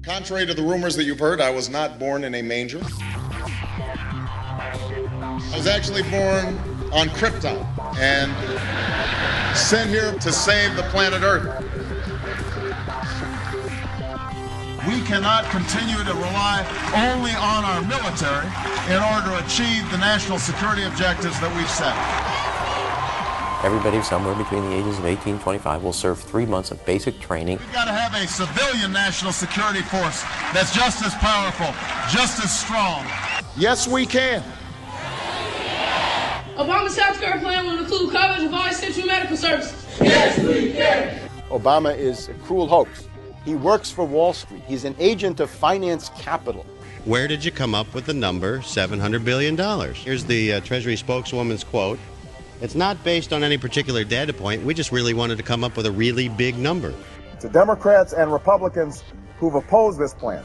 Contrary to the rumors that you've heard, I was not born in a manger. I was actually born on Krypton and sent here to save the planet Earth. We cannot continue to rely only on our military in order to achieve the national security objectives that we've set. Everybody somewhere between the ages of 18 and 25 will serve 3 months of basic training. We've got to have a civilian national security force that's just as powerful, just as strong. Yes, we can. Obama's healthcare plan will include coverage of all essential medical services. Yes, we can. Obama is a cruel hoax. He works for Wall Street. He's an agent of finance capital. Where did you come up with the number $700 billion? Here's the Treasury spokeswoman's quote. It's not based on any particular data point. We just really wanted to come up with a really big number. To Democrats and Republicans who've opposed this plan,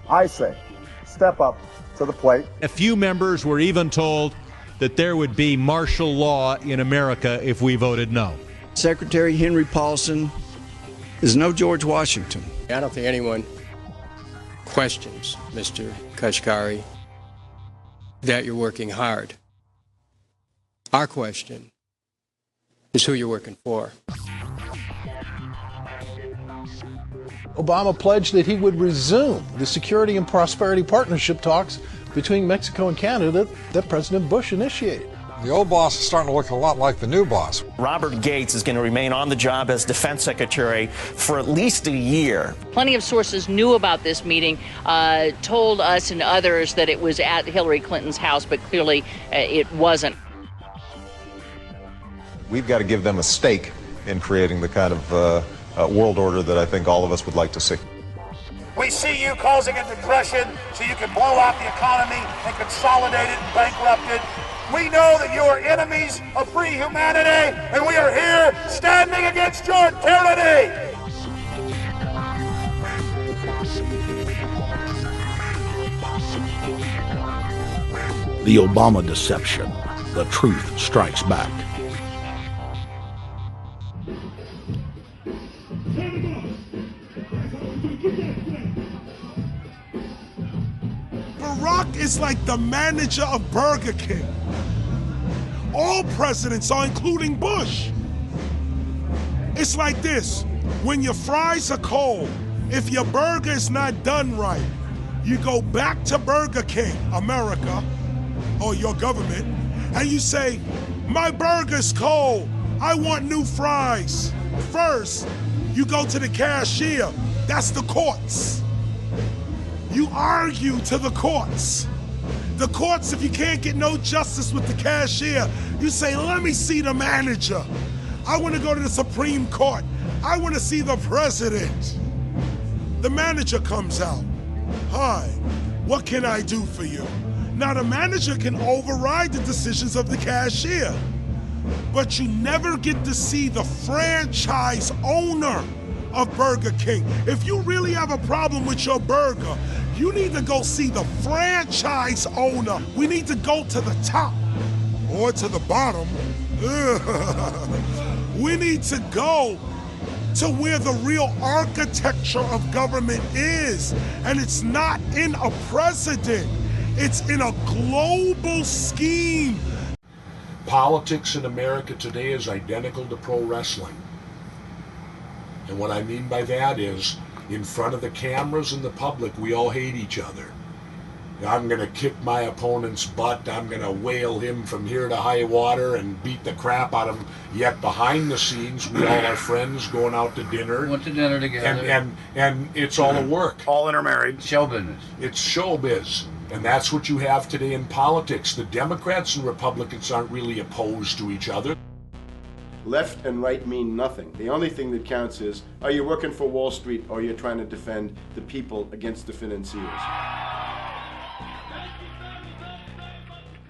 I say, step up to the plate. A few members were even told that there would be martial law in America if we voted no. Secretary Henry Paulson is no George Washington. I don't think anyone questions, Mr. Kashkari, that you're working hard. Our question is who you're working for. Obama pledged that he would resume the Security and Prosperity Partnership talks between Mexico and Canada that President Bush initiated. The old boss is starting to look a lot like the new boss. Robert Gates is going to remain on the job as defense secretary for at least a year. Plenty of sources knew about this meeting, told us and others that it was at Hillary Clinton's house, but clearly it wasn't. We've got to give them a stake in creating the kind of world order that I think all of us would like to see. We see you causing a depression so you can blow out the economy and consolidate it and bankrupt it. We know that you are enemies of free humanity, and we are here standing against your tyranny. The Obama deception. The truth strikes back. Barack is like the manager of Burger King. All presidents are, including Bush. It's like this: when your fries are cold, if your burger is not done right, you go back to Burger King, America, or your government, and you say, my burger's cold, I want new fries. First, you go to the cashier, that's the courts. You argue to the courts. The courts, if you can't get no justice with the cashier, you say, let me see the manager. I want to go to the Supreme Court. I want to see the president. The manager comes out. Hi, what can I do for you? Now the manager can override the decisions of the cashier, but you never get to see the franchise owner of Burger King. If you really have a problem with your burger, you need to go see the franchise owner. We need to go to the top or to the bottom. We need to go to where the real architecture of government is. And it's not in a president, it's in a global scheme. Politics in America today is identical to pro wrestling. And what I mean by that is, in front of the cameras and the public, we all hate each other. I'm going to kick my opponent's butt. I'm going to whale him from here to high water and beat the crap out of him. Yet behind the scenes, we all are friends going out to dinner. Went to dinner together. And it's all a work. All intermarried. Show business. It's showbiz. And that's what you have today in politics. The Democrats and Republicans aren't really opposed to each other. Left and right mean nothing. The only thing that counts is, are you working for Wall Street or are you trying to defend the people against the financiers?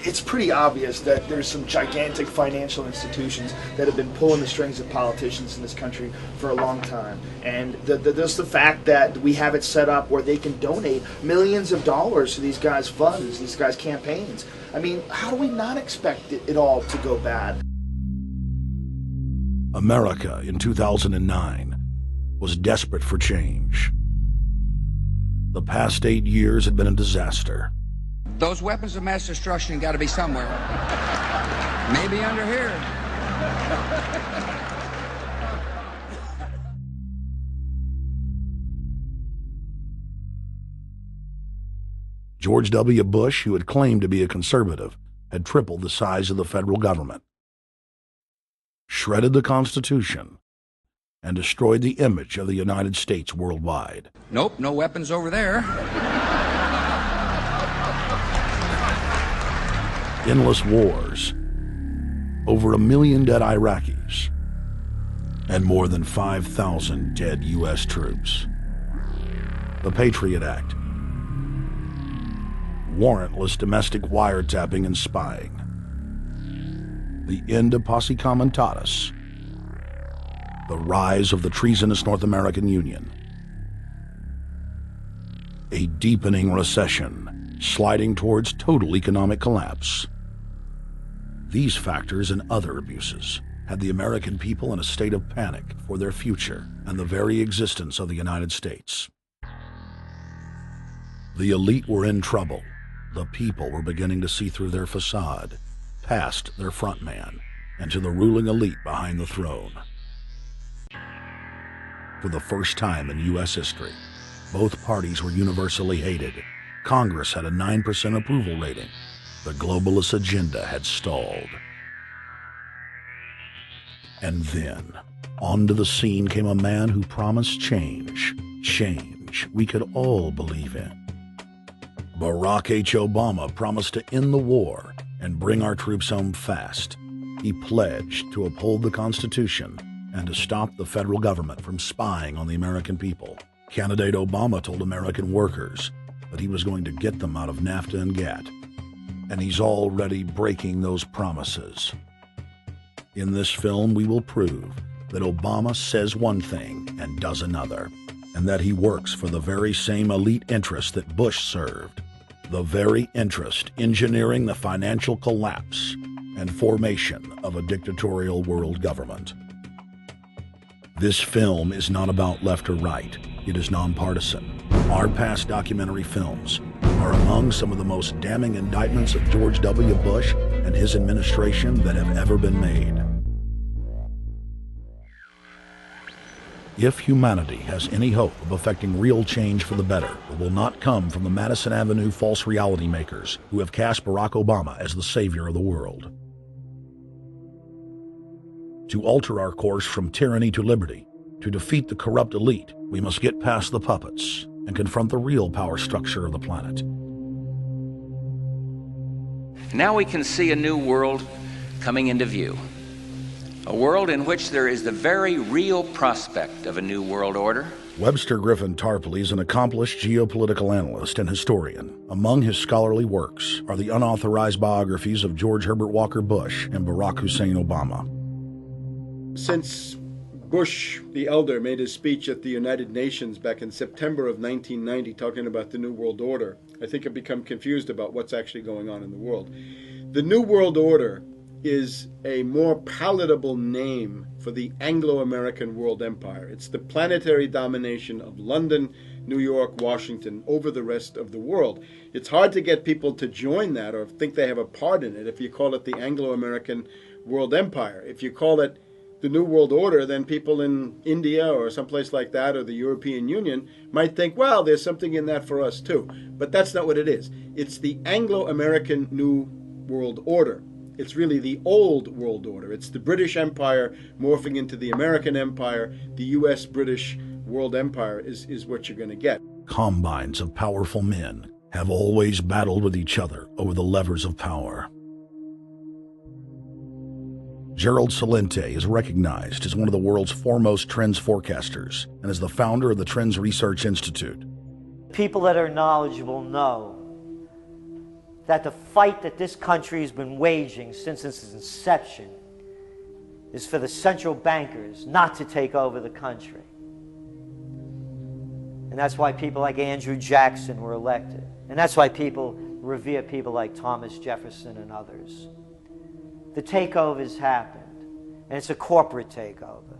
It's pretty obvious that there's some gigantic financial institutions that have been pulling the strings of politicians in this country for a long time. And just the fact that we have it set up where they can donate millions of dollars to these guys' funds, these guys' campaigns. I mean, how do we not expect it all to go bad? America in 2009 was desperate for change. The past 8 years had been a disaster. Those weapons of mass destruction got to be somewhere. Maybe under here. George W. Bush, who had claimed to be a conservative, had tripled the size of the federal government, shredded the Constitution, and destroyed the image of the United States worldwide. Nope, no weapons over there. Endless wars, over 1 million dead Iraqis, and more than 5,000 dead U.S. troops. The Patriot Act, warrantless domestic wiretapping and spying, the end of Posse Comitatus, the rise of the treasonous North American Union, a deepening recession sliding towards total economic collapse. These factors and other abuses had the American people in a state of panic for their future and the very existence of the United States. The elite were in trouble. The people were beginning to see through their facade, past their front man, and to the ruling elite behind the throne. For the first time in U.S. history, both parties were universally hated. Congress had a 9% approval rating. The globalist agenda had stalled. And then, onto the scene came a man who promised change. Change we could all believe in. Barack H. Obama promised to end the war and bring our troops home fast. He pledged to uphold the Constitution and to stop the federal government from spying on the American people. Candidate Obama told American workers that he was going to get them out of NAFTA and GATT, and he's already breaking those promises. In this film, we will prove that Obama says one thing and does another, and that he works for the very same elite interests that Bush served, the very interest engineering the financial collapse and formation of a dictatorial world government. This film is not about left or right. It is nonpartisan. Our past documentary films are among some of the most damning indictments of George W. Bush and his administration that have ever been made. If humanity has any hope of effecting real change for the better, it will not come from the Madison Avenue false reality makers who have cast Barack Obama as the savior of the world. To alter our course from tyranny to liberty, to defeat the corrupt elite, we must get past the puppets and confront the real power structure of the planet. Now we can see a new world coming into view. A world in which there is the very real prospect of a new world order. Webster Griffin Tarpley is an accomplished geopolitical analyst and historian. Among his scholarly works are the unauthorized biographies of George Herbert Walker Bush and Barack Hussein Obama. Since Bush the elder made his speech at the United Nations back in September of 1990 talking about the New World Order, I think I've become confused about what's actually going on in the world. The New World Order is a more palatable name for the Anglo-American world empire. It's the planetary domination of London, New York, Washington over the rest of the world. It's hard to get people to join that or think they have a part in it if you call it the Anglo-American world empire. If you call it the New World Order, then people in India or someplace like that or the European Union might think, well, there's something in that for us too. But that's not what it is. It's the Anglo-American New World Order. It's really the old world order. It's the British Empire morphing into the American Empire. The U.S.-British world empire is what you're going to get. Combines of powerful men have always battled with each other over the levers of power. Gerald Celente is recognized as one of the world's foremost trends forecasters and is the founder of the Trends Research Institute. People that are knowledgeable know that the fight that this country has been waging since its inception is for the central bankers not to take over the country. And that's why people like Andrew Jackson were elected. And that's why people revere people like Thomas Jefferson and others. The takeover has happened, and it's a corporate takeover.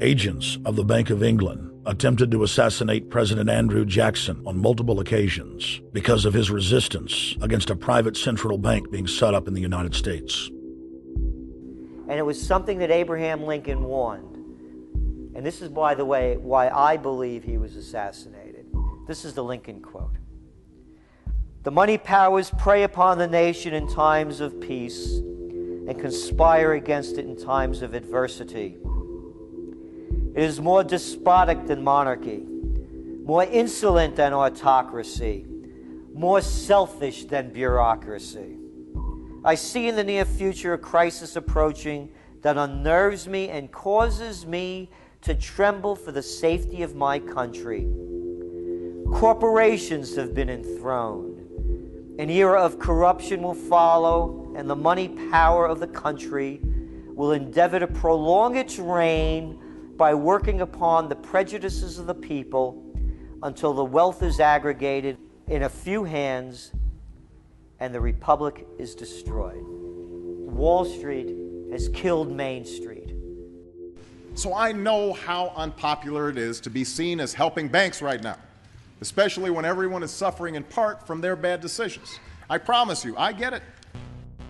Agents of the Bank of England attempted to assassinate President Andrew Jackson on multiple occasions because of his resistance against a private central bank being set up in the United States. And it was something that Abraham Lincoln warned. And this is, by the way, why I believe he was assassinated. This is the Lincoln quote. "The money powers prey upon the nation in times of peace and conspire against it in times of adversity. It is more despotic than monarchy, more insolent than autocracy, more selfish than bureaucracy. I see in the near future a crisis approaching that unnerves me and causes me to tremble for the safety of my country. Corporations have been enthroned. An era of corruption will follow, and the money power of the country will endeavor to prolong its reign by working upon the prejudices of the people until the wealth is aggregated in a few hands and the republic is destroyed. Wall Street has killed Main Street." So I know how unpopular it is to be seen as helping banks right now, especially when everyone is suffering in part from their bad decisions. I promise you, I get it.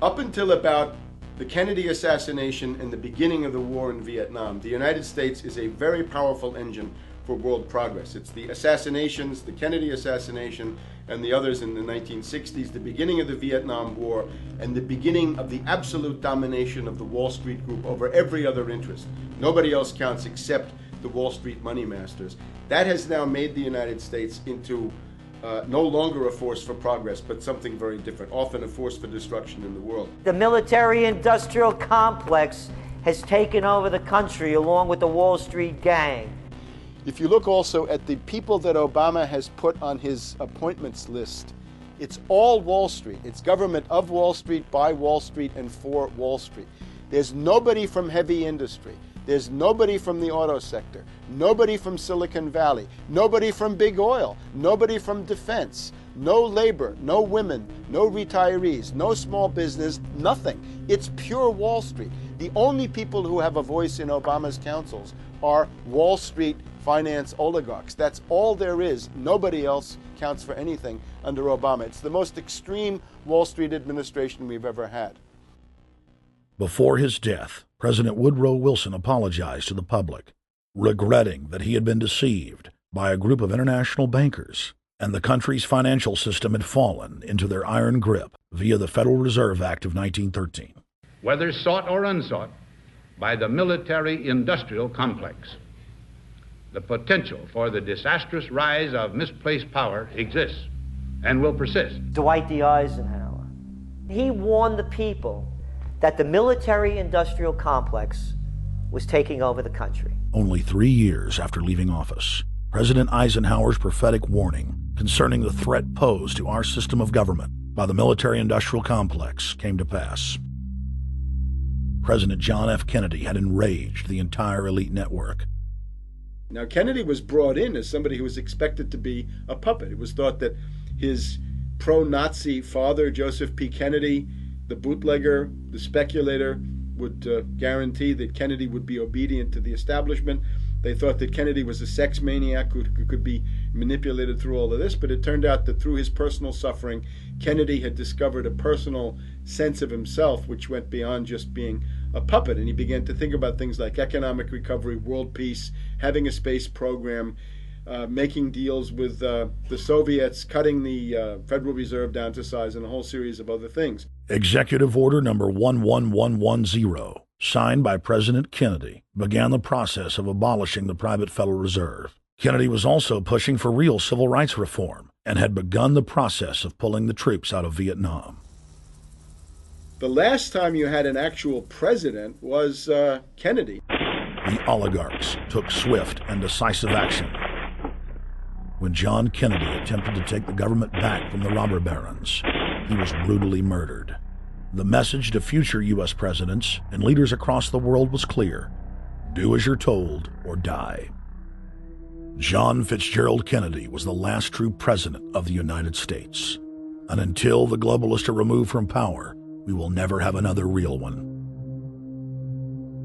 Up until about the Kennedy assassination and the beginning of the war in Vietnam, the United States is a very powerful engine for world progress. It's the assassinations, the Kennedy assassination, and the others in the 1960s, the beginning of the Vietnam War, and the beginning of the absolute domination of the Wall Street Group over every other interest. Nobody else counts except the Wall Street money masters. That has now made the United States into no longer a force for progress, but something very different, often a force for destruction in the world. The military-industrial complex has taken over the country along with the Wall Street gang. If you look also at the people that Obama has put on his appointments list, it's all Wall Street. It's government of Wall Street, by Wall Street, and for Wall Street. There's nobody from heavy industry. There's nobody from the auto sector, nobody from Silicon Valley, nobody from big oil, nobody from defense, no labor, no women, no retirees, no small business, nothing. It's pure Wall Street. The only people who have a voice in Obama's councils are Wall Street finance oligarchs. That's all there is. Nobody else counts for anything under Obama. It's the most extreme Wall Street administration we've ever had. Before his death, President Woodrow Wilson apologized to the public, regretting that he had been deceived by a group of international bankers and the country's financial system had fallen into their iron grip via the Federal Reserve Act of 1913. Whether sought or unsought by the military-industrial complex, the potential for the disastrous rise of misplaced power exists and will persist. Dwight D. Eisenhower, he warned the people that the military-industrial complex was taking over the country. Only 3 years after leaving office, President Eisenhower's prophetic warning concerning the threat posed to our system of government by the military-industrial complex came to pass. President John F. Kennedy had enraged the entire elite network. Now, Kennedy was brought in as somebody who was expected to be a puppet. It was thought that his pro-Nazi father, Joseph P. Kennedy, the bootlegger, the speculator, would guarantee that Kennedy would be obedient to the establishment. They thought that Kennedy was a sex maniac who could be manipulated through all of this, but it turned out that through his personal suffering, Kennedy had discovered a personal sense of himself which went beyond just being a puppet, and he began to think about things like economic recovery, world peace, having a space program, making deals with the Soviets, cutting the Federal Reserve down to size, and a whole series of other things. Executive Order number 11110, signed by President Kennedy, began the process of abolishing the private Federal Reserve. Kennedy was also pushing for real civil rights reform and had begun the process of pulling the troops out of Vietnam. The last time you had an actual president was Kennedy. The oligarchs took swift and decisive action. When John Kennedy attempted to take the government back from the robber barons, he was brutally murdered. The message to future U.S. presidents and leaders across the world was clear: do as you're told or die. John Fitzgerald Kennedy was the last true president of the United States. And until the globalists are removed from power, we will never have another real one.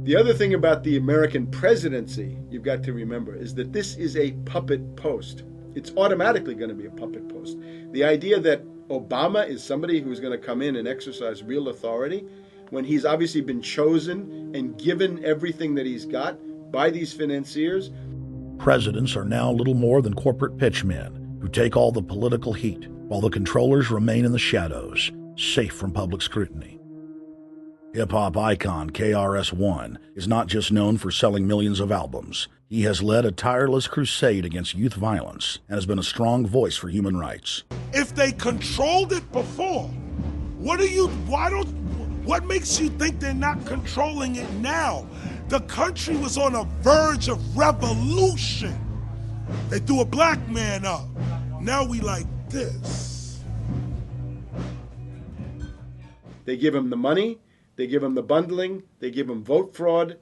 The other thing about the American presidency you've got to remember is that this is a puppet post. It's automatically going to be a puppet post. The idea that Obama is somebody who's going to come in and exercise real authority when he's obviously been chosen and given everything that he's got by these financiers. Presidents are now little more than corporate pitchmen who take all the political heat, while the controllers remain in the shadows, safe from public scrutiny. Hip-hop icon KRS-One is not just known for selling millions of albums. He has led a tireless crusade against youth violence and has been a strong voice for human rights. If they controlled it before, what makes you think they're not controlling it now? The country was on a verge of revolution. They threw a black man up. Now we like this. They give him the money, they give him the bundling, they give him vote fraud,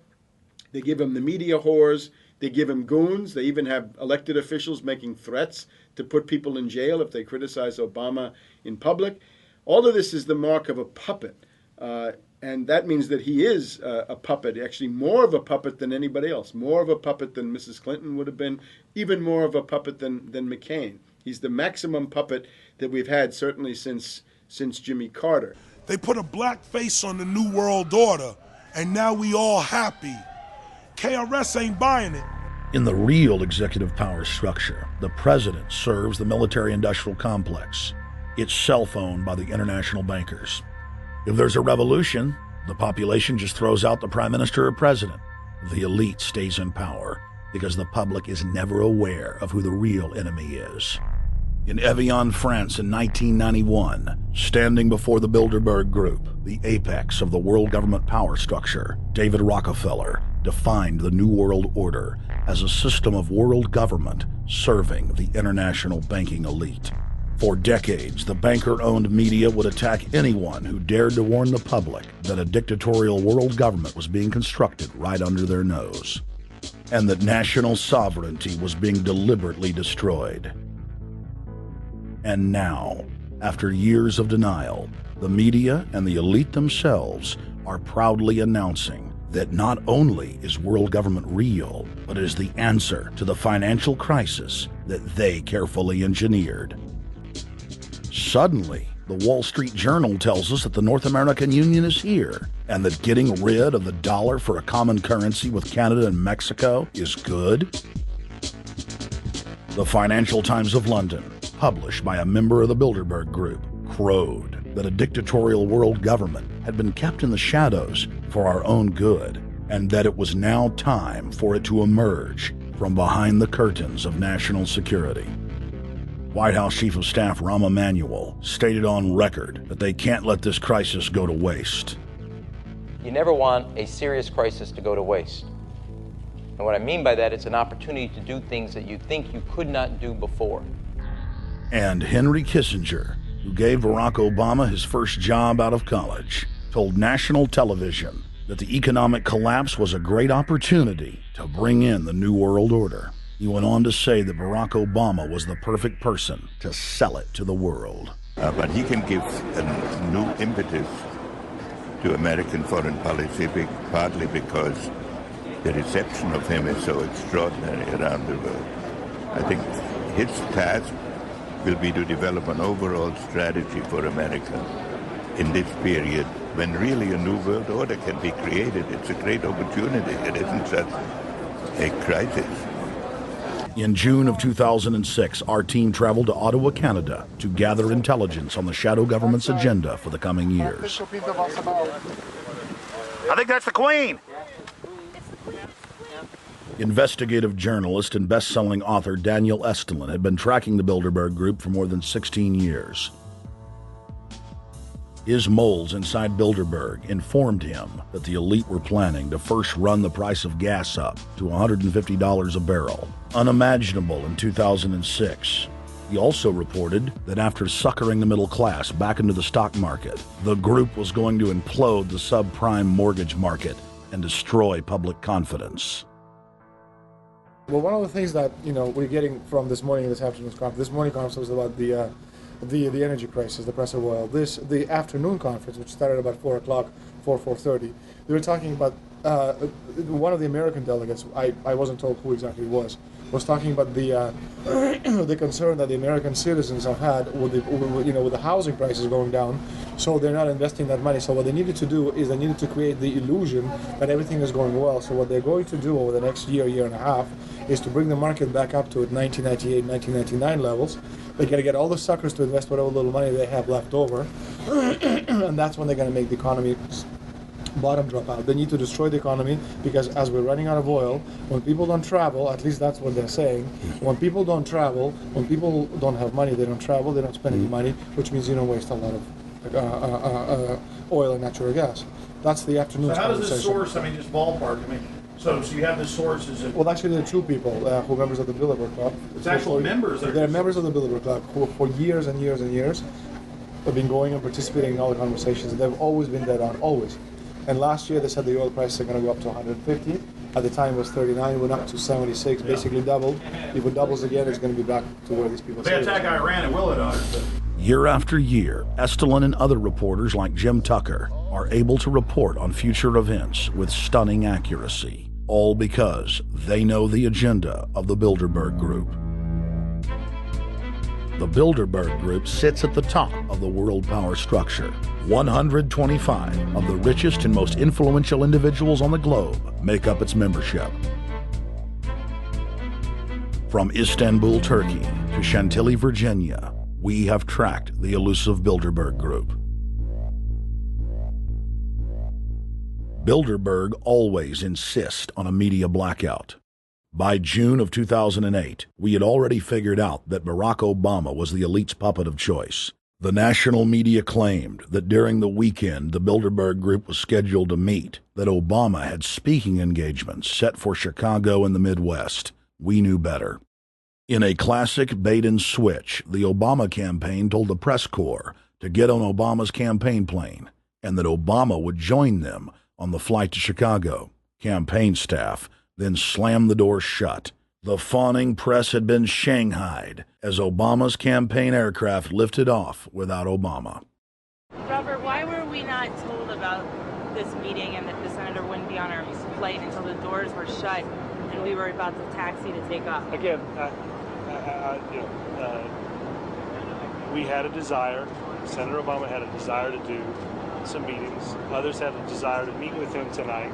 they give him the media whores, they give him goons. They even have elected officials making threats to put people in jail if they criticize Obama in public. All of this is the mark of a puppet. And that means that he is a puppet, actually more of a puppet than anybody else, more of a puppet than Mrs. Clinton would have been, even more of a puppet than McCain. He's the maximum puppet that we've had certainly since Jimmy Carter. They put a black face on the New World Order, and now we all happy. KRS ain't buying it. In the real executive power structure, the president serves the military-industrial complex. It's self-owned by the international bankers. If there's a revolution, the population just throws out the prime minister or president. The elite stays in power because the public is never aware of who the real enemy is. In Evian, France in 1991, standing before the Bilderberg Group, the apex of the world government power structure, David Rockefeller defined the New World Order as a system of world government serving the international banking elite. For decades, the banker-owned media would attack anyone who dared to warn the public that a dictatorial world government was being constructed right under their nose, and that national sovereignty was being deliberately destroyed. And now, after years of denial, the media and the elite themselves are proudly announcing that not only is world government real, but it is the answer to the financial crisis that they carefully engineered. Suddenly, the Wall Street Journal tells us that the North American Union is here, and that getting rid of the dollar for a common currency with Canada and Mexico is good. The Financial Times of London, published by a member of the Bilderberg Group, crowed that a dictatorial world government had been kept in the shadows for our own good, and that it was now time for it to emerge from behind the curtains of national security. White House Chief of Staff Rahm Emanuel stated on record that they can't let this crisis go to waste. You never want a serious crisis to go to waste. And what I mean by that, it's an opportunity to do things that you think you could not do before. And Henry Kissinger, who gave Barack Obama his first job out of college, told national television that the economic collapse was a great opportunity to bring in the New World Order. He went on to say that Barack Obama was the perfect person to sell it to the world. But he can give a new impetus to American foreign policy, partly because the reception of him is so extraordinary around the world. I think his task will be to develop an overall strategy for America in this period when really a new world order can be created. It's a great opportunity. It isn't just a crisis. In June of 2006, our team traveled to Ottawa, Canada, to gather intelligence on the shadow government's agenda for the coming years. I think that's the Queen. Investigative journalist and best-selling author Daniel Estulin had been tracking the Bilderberg Group for more than 16 years. His moles inside Bilderberg informed him that the elite were planning to first run the price of gas up to $150 a barrel, unimaginable in 2006. He also reported that after suckering the middle class back into the stock market, the group was going to implode the subprime mortgage market and destroy public confidence. Well, one of the things that we're getting from this morning's conference, this morning conference was about the energy crisis, the price of oil. The afternoon conference, which started about 4 o'clock, 4:30, they were talking about one of the American delegates, I wasn't told who exactly it was talking about the the concern that the American citizens have had with the housing prices going down, so they're not investing that money. So what they needed to do is they needed to create the illusion that everything is going well. So what they're going to do over the next year and a half is to bring the market back up to 1998, 1999 levels. They're going to get all the suckers to invest whatever little money they have left over, and that's when they're going to make the economy bottom drop out. They need to destroy the economy because as we're running out of oil, when people don't travel, at least that's what they're saying, when people don't travel, when people don't have money, they don't travel, they don't spend any money, which means you don't waste a lot of oil and natural gas. That's the afternoon's So how does conversation. this source, I mean, just ballpark, I mean, so you have this source, is it? Well, actually, there are two people who are members of the Bilderberg Club. It's actual members that are They're members of the Bilderberg Club who for years and years and years have been going and participating in all the conversations. They've always been dead on, always. And last year they said the oil prices are going to go up to 150. At the time it was 39, went up to 76, basically doubled. If it doubles again, it's going to be back to where these people If they attack Iran, it will at us. Year after year, Estelin and other reporters like Jim Tucker are able to report on future events with stunning accuracy, all because they know the agenda of the Bilderberg Group. The Bilderberg Group sits at the top of the world power structure. 125 of the richest and most influential individuals on the globe make up its membership. From Istanbul, Turkey to Chantilly, Virginia, we have tracked the elusive Bilderberg Group. Bilderberg always insist on a media blackout. By June of 2008, we had already figured out that Barack Obama was the elite's puppet of choice. The national media claimed that during the weekend the Bilderberg Group was scheduled to meet, that Obama had speaking engagements set for Chicago and the Midwest. We knew better. In a classic bait and switch, the Obama campaign told the press corps to get on Obama's campaign plane and that Obama would join them on the flight to Chicago. Campaign staff then slammed the door shut. The fawning press had been shanghaied as Obama's campaign aircraft lifted off without Obama. Robert, why were we not told about this meeting and that the senator wouldn't be on our flight until the doors were shut and we were about to taxi to take off? Again, we had a desire, Senator Obama had a desire to do some meetings. Others had a desire to meet with him tonight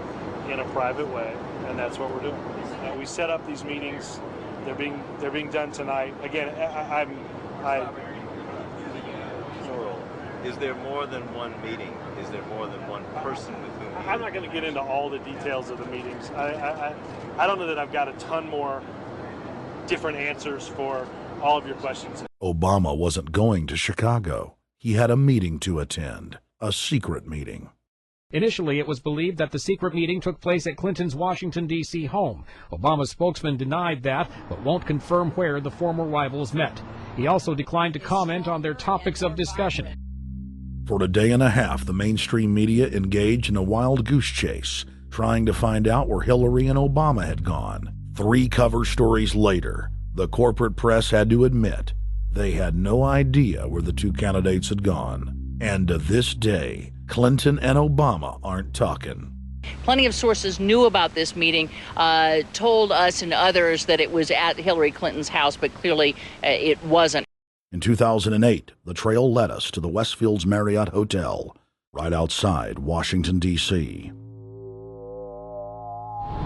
in a private way, and that's what we're doing. We set up these meetings. They're being done tonight. Again, Is there more than one meeting? Is there more than one person with whom? I'm not going to get into all the details of the meetings. I don't know that I've got a ton more different answers for all of your questions. Obama wasn't going to Chicago. He had a meeting to attend, a secret meeting. Initially, it was believed that the secret meeting took place at Clinton's Washington, D.C. home. Obama's spokesman denied that, but won't confirm where the former rivals met. He also declined to comment on their topics of discussion. For a day and a half, the mainstream media engaged in a wild goose chase, trying to find out where Hillary and Obama had gone. 3 cover stories later, the corporate press had to admit they had no idea where the 2 candidates had gone. And to this day, Clinton and Obama aren't talking. Plenty of sources knew about this meeting, told us and others that it was at Hillary Clinton's house, but clearly it wasn't. In 2008, the trail led us to the Westfields Marriott Hotel, right outside Washington, D.C.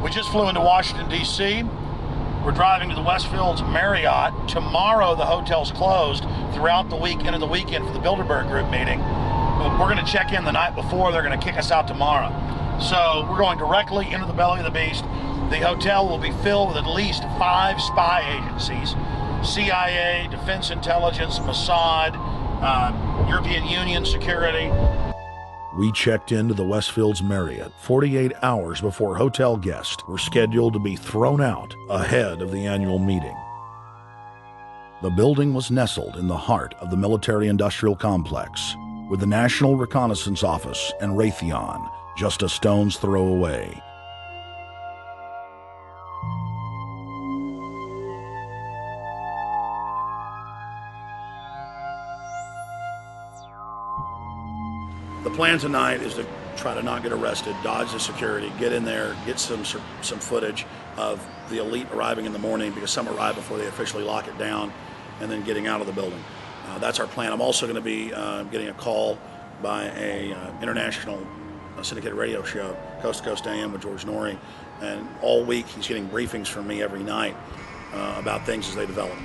We just flew into Washington, D.C. We're driving to the Westfields Marriott. Tomorrow, the hotel's closed throughout the week, into the weekend for the Bilderberg Group meeting. We're going to check in the night before. They're going to kick us out tomorrow. So we're going directly into the belly of the beast. The hotel will be filled with at least 5 spy agencies: CIA, Defense Intelligence, Mossad, European Union Security. We checked into the Westfields Marriott 48 hours before hotel guests were scheduled to be thrown out ahead of the annual meeting. The building was nestled in the heart of the military-industrial complex, with the National Reconnaissance Office and Raytheon just a stone's throw away. The plan tonight is to try to not get arrested, dodge the security, get in there, get some footage of the elite arriving in the morning, because some arrive before they officially lock it down, and then getting out of the building. That's our plan. I'm also going to be getting a call by a international syndicated radio show, Coast to Coast AM with George Norrie, and all week he's getting briefings from me every night about things as they develop.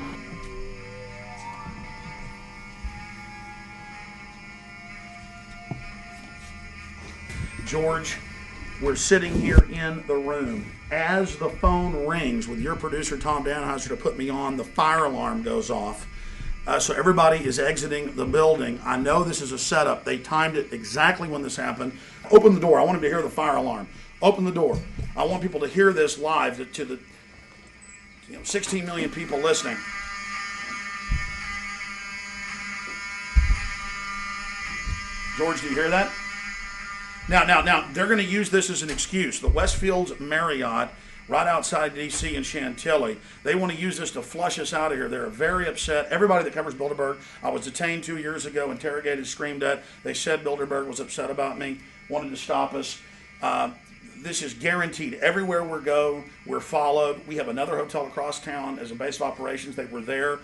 George, we're sitting here in the room. As the phone rings with your producer, Tom Danheiser, to put me on, the fire alarm goes off. So everybody is exiting the building. I know this is a setup. They timed it exactly when this happened. Open the door. I want them to hear the fire alarm. Open the door. I want people to hear this live to the 16 million people listening. George, do you hear that? Now, they're going to use this as an excuse. The Westfields Marriott, right outside D.C. in Chantilly, they want to use this to flush us out of here. They're very upset. Everybody that covers Bilderberg, I was detained 2 years ago, interrogated, screamed at. They said Bilderberg was upset about me, wanted to stop us. This is guaranteed. Everywhere we go, we're followed. We have another hotel across town as a base of operations. They were there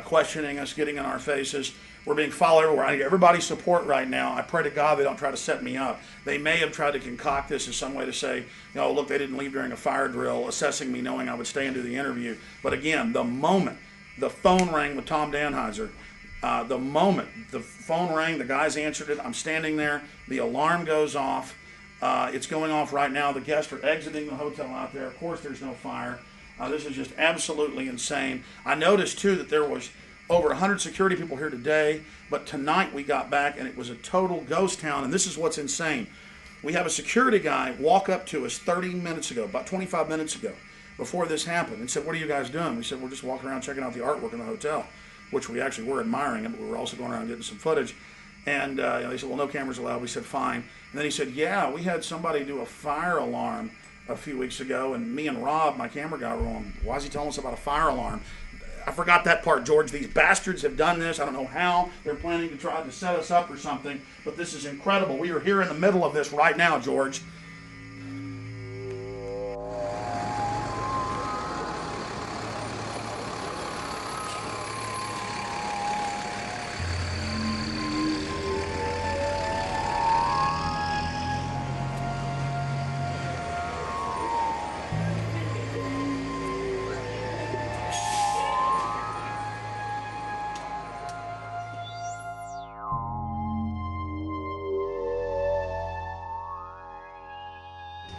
questioning us, getting in our faces. We're being followed everywhere. I need everybody's support right now. I pray to God they don't try to set me up. They may have tried to concoct this as some way to say, look, they didn't leave during a fire drill, assessing me knowing I would stay and do the interview. But again, the moment the phone rang with Tom Danheiser, the moment the phone rang, the guys answered it, I'm standing there, the alarm goes off. It's going off right now. The guests are exiting the hotel out there. Of course, there's no fire. This is just absolutely insane. I noticed, too, that there was over 100 security people here today, but tonight we got back and it was a total ghost town, and this is what's insane. We have a security guy walk up to us 30 minutes ago, about 25 minutes ago, before this happened, and said, "What are you guys doing?" We said, "We're just walking around checking out the artwork in the hotel," which we actually were admiring it, but we were also going around getting some footage. And they said, "Well, no cameras allowed." We said, "Fine." And then he said, "Yeah, we had somebody do a fire alarm a few weeks ago, and me and Rob, my camera guy, were on. Why is he telling us about a fire alarm?" I forgot that part, George. These bastards have done this. I don't know how. They're planning to try to set us up or something, but this is incredible. We are here in the middle of this right now, George.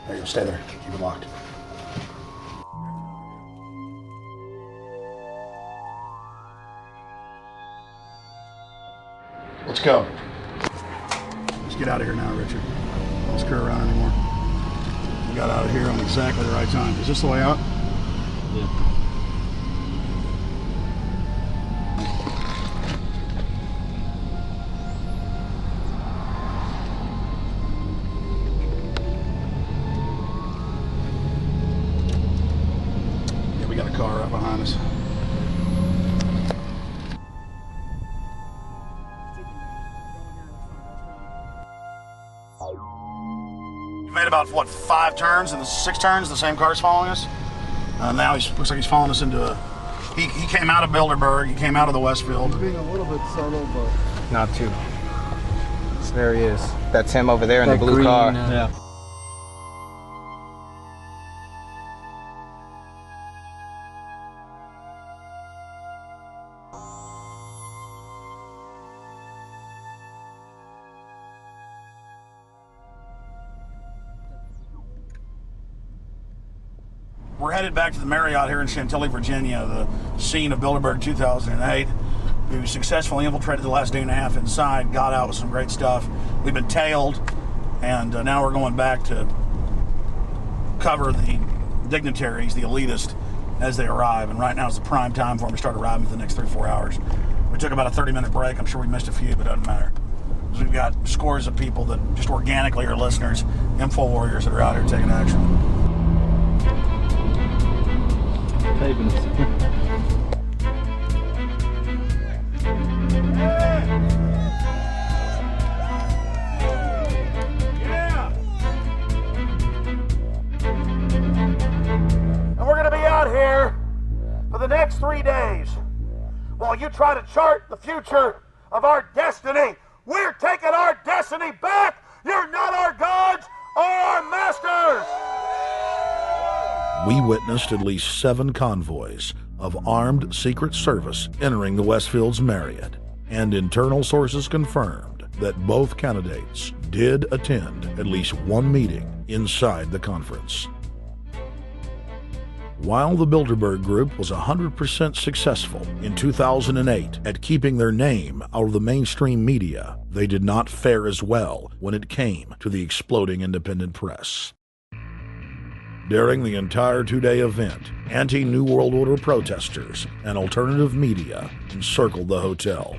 There you go. Stay there. Keep it locked. Let's go. Let's get out of here now, Richard. Don't screw around anymore. We got out of here on exactly the right time. Is this the way out? Yeah. Car right behind us. We made about, what, 5 turns and 6 turns, the same car's following us. Now he looks like he's following us into a... He came out of Bilderberg, he came out of the Westfield. Being a little bit subtle, but... Not too. So there he is. That's him over there in the blue green, car. Yeah. We're headed back to the Marriott here in Chantilly, Virginia, the scene of Bilderberg 2008. We successfully infiltrated the last day and a half inside, got out with some great stuff. We've been tailed, and now we're going back to cover the dignitaries, the elitists, as they arrive. And right now is the prime time for them to start arriving for the next 3 or 4 hours. We took about a 30-minute break. I'm sure we missed a few, but it doesn't matter. So we've got scores of people that just organically are listeners, info warriors that are out here taking action. next 3 days, while you try to chart the future of our destiny, we're taking our destiny back. You're not our gods or our masters. We witnessed at least 7 convoys of armed Secret Service entering the Westfield's Marriott, and internal sources confirmed that both candidates did attend at least one meeting inside the conference. While the Bilderberg Group was 100% successful in 2008 at keeping their name out of the mainstream media, they did not fare as well when it came to the exploding independent press. During the entire 2-day event, anti-New World Order protesters and alternative media encircled the hotel.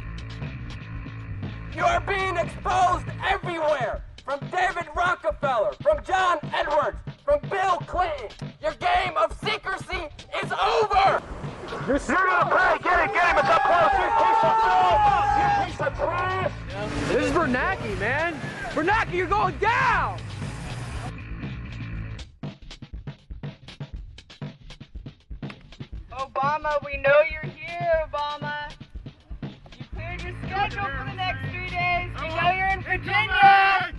You are being exposed everywhere! From David Rockefeller, from John Edwards, from Bill Clinton. Your game of secrecy is over! You're gonna pay! Get him up close, you piece of shit! You piece of trash! This is Bernanke, man! Bernanke, you're going down! Obama, we know you're here, Obama. You cleared your schedule for the next 3 days. We know you're in Virginia.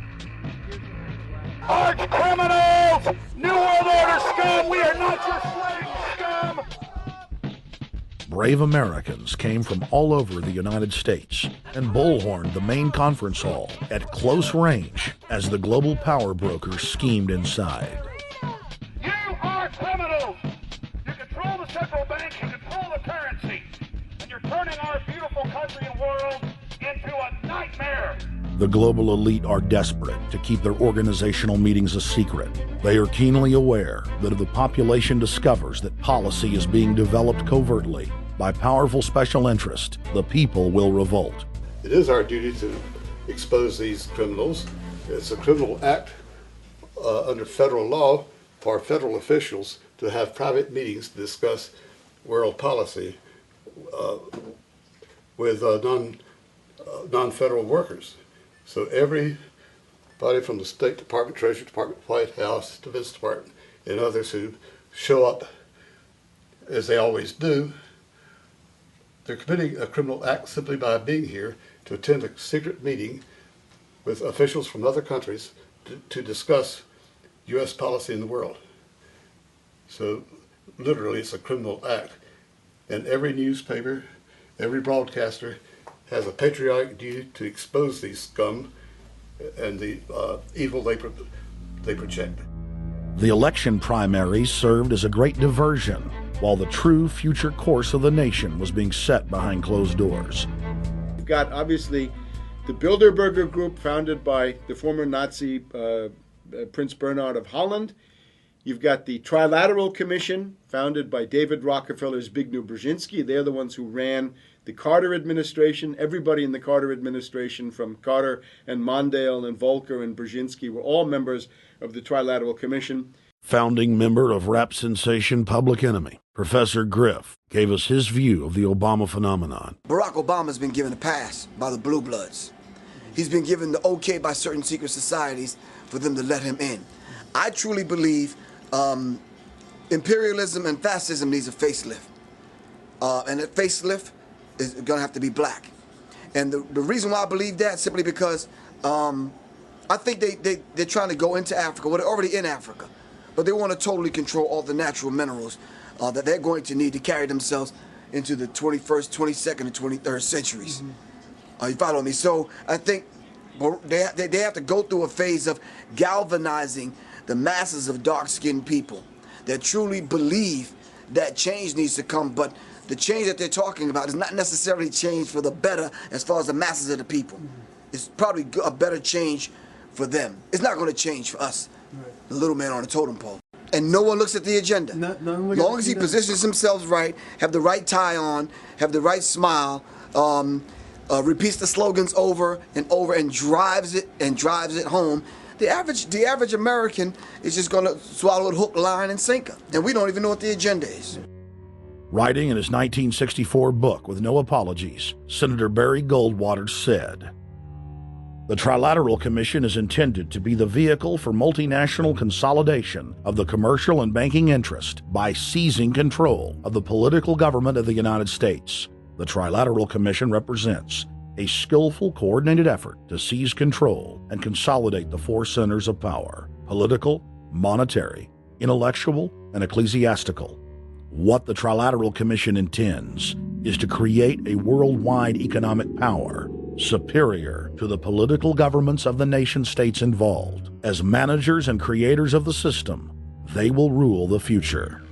Arch criminals! New World Order scum! We are not your slave scum! Brave Americans came from all over the United States and bullhorned the main conference hall at close range as the global power brokers schemed inside. You are criminals! You control the central bank, you control the currency, and you're turning our beautiful country and world into a nightmare! The global elite are desperate to keep their organizational meetings a secret. They are keenly aware that if the population discovers that policy is being developed covertly by powerful special interest, the people will revolt. It is our duty to expose these criminals. It's a criminal act under federal law for federal officials to have private meetings to discuss world policy with non-federal workers. So everybody from the State Department, Treasury Department, White House, Defense Department, and others who show up, as they always do, they're committing a criminal act simply by being here to attend a secret meeting with officials from other countries to discuss U.S. policy in the world. So literally it's a criminal act. And every newspaper, every broadcaster has a patriotic duty to expose these scum and the evil they project. The election primaries served as a great diversion, while the true future course of the nation was being set behind closed doors. You've got, obviously, the Bilderberger Group, founded by the former Nazi Prince Bernhard of Holland. You've got the Trilateral Commission, founded by David Rockefeller's Zbigniew Brzezinski. They're the ones who ran the Carter administration. Everybody in the Carter administration, from Carter and Mondale and Volcker and Brzezinski, were all members of the Trilateral Commission. Founding member of rap sensation Public Enemy, Professor Griff, gave us his view of the Obama phenomenon. Barack Obama's been given a pass by the Blue Bloods. He's been given the okay by certain secret societies for them to let him in. I truly believe imperialism and fascism needs a facelift. And that facelift is going to have to be black. And the reason why I believe that, simply because I think they're trying to go into Africa. Well, they're already in Africa. But they want to totally control all the natural minerals that they're going to need to carry themselves into the 21st, 22nd, and 23rd centuries. You follow me? So I think they have to go through a phase of galvanizing the masses of dark-skinned people that truly believe that change needs to come. But the change that they're talking about is not necessarily change for the better as far as the masses of the people. It's probably a better change for them. It's not going to change for us, the little man on the totem pole. And no one looks at the agenda. Long as he positions himself right, have the right tie on, have the right smile, repeats the slogans over and over and drives it home, the average American is just going to swallow it hook, line, and sinker. And we don't even know what the agenda is. Writing in his 1964 book, With No Apologies, Senator Barry Goldwater said, The Trilateral Commission is intended to be the vehicle for multinational consolidation of the commercial and banking interest by seizing control of the political government of the United States. The Trilateral Commission represents a skillful, coordinated effort to seize control and consolidate the four centers of power: political, monetary, intellectual, and ecclesiastical. What the Trilateral Commission intends is to create a worldwide economic power superior to the political governments of the nation-states involved. As managers and creators of the system, they will rule the future.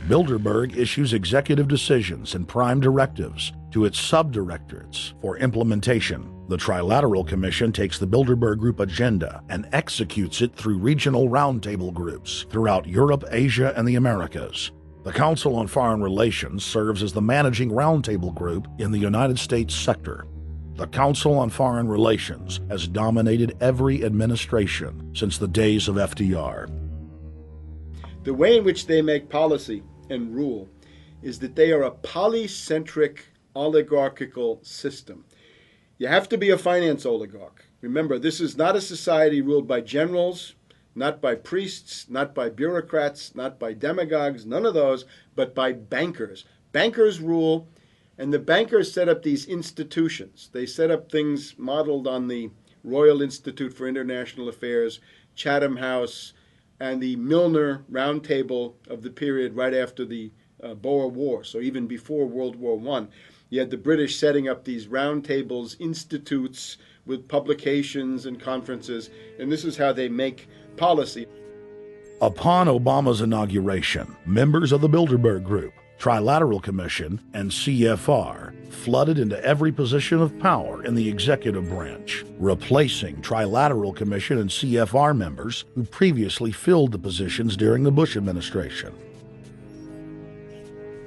Bilderberg issues executive decisions and prime directives to its subdirectorates for implementation. The Trilateral Commission takes the Bilderberg Group agenda and executes it through regional roundtable groups throughout Europe, Asia, and the Americas. The Council on Foreign Relations serves as the managing roundtable group in the United States sector. The Council on Foreign Relations has dominated every administration since the days of FDR. The way in which they make policy and rule is that they are a polycentric oligarchical system. You have to be a finance oligarch. Remember, this is not a society ruled by generals, not by priests, not by bureaucrats, not by demagogues, none of those, but by bankers. Bankers rule, and the bankers set up these institutions. They set up things modeled on the Royal Institute for International Affairs, Chatham House, and the Milner Round Table of the period right after the Boer War, so even before World War I. You had the British setting up these round tables, institutes with publications and conferences, and this is how they make policy. Upon Obama's inauguration, members of the Bilderberg Group, Trilateral Commission, and CFR flooded into every position of power in the executive branch, replacing Trilateral Commission and CFR members who previously filled the positions during the Bush administration.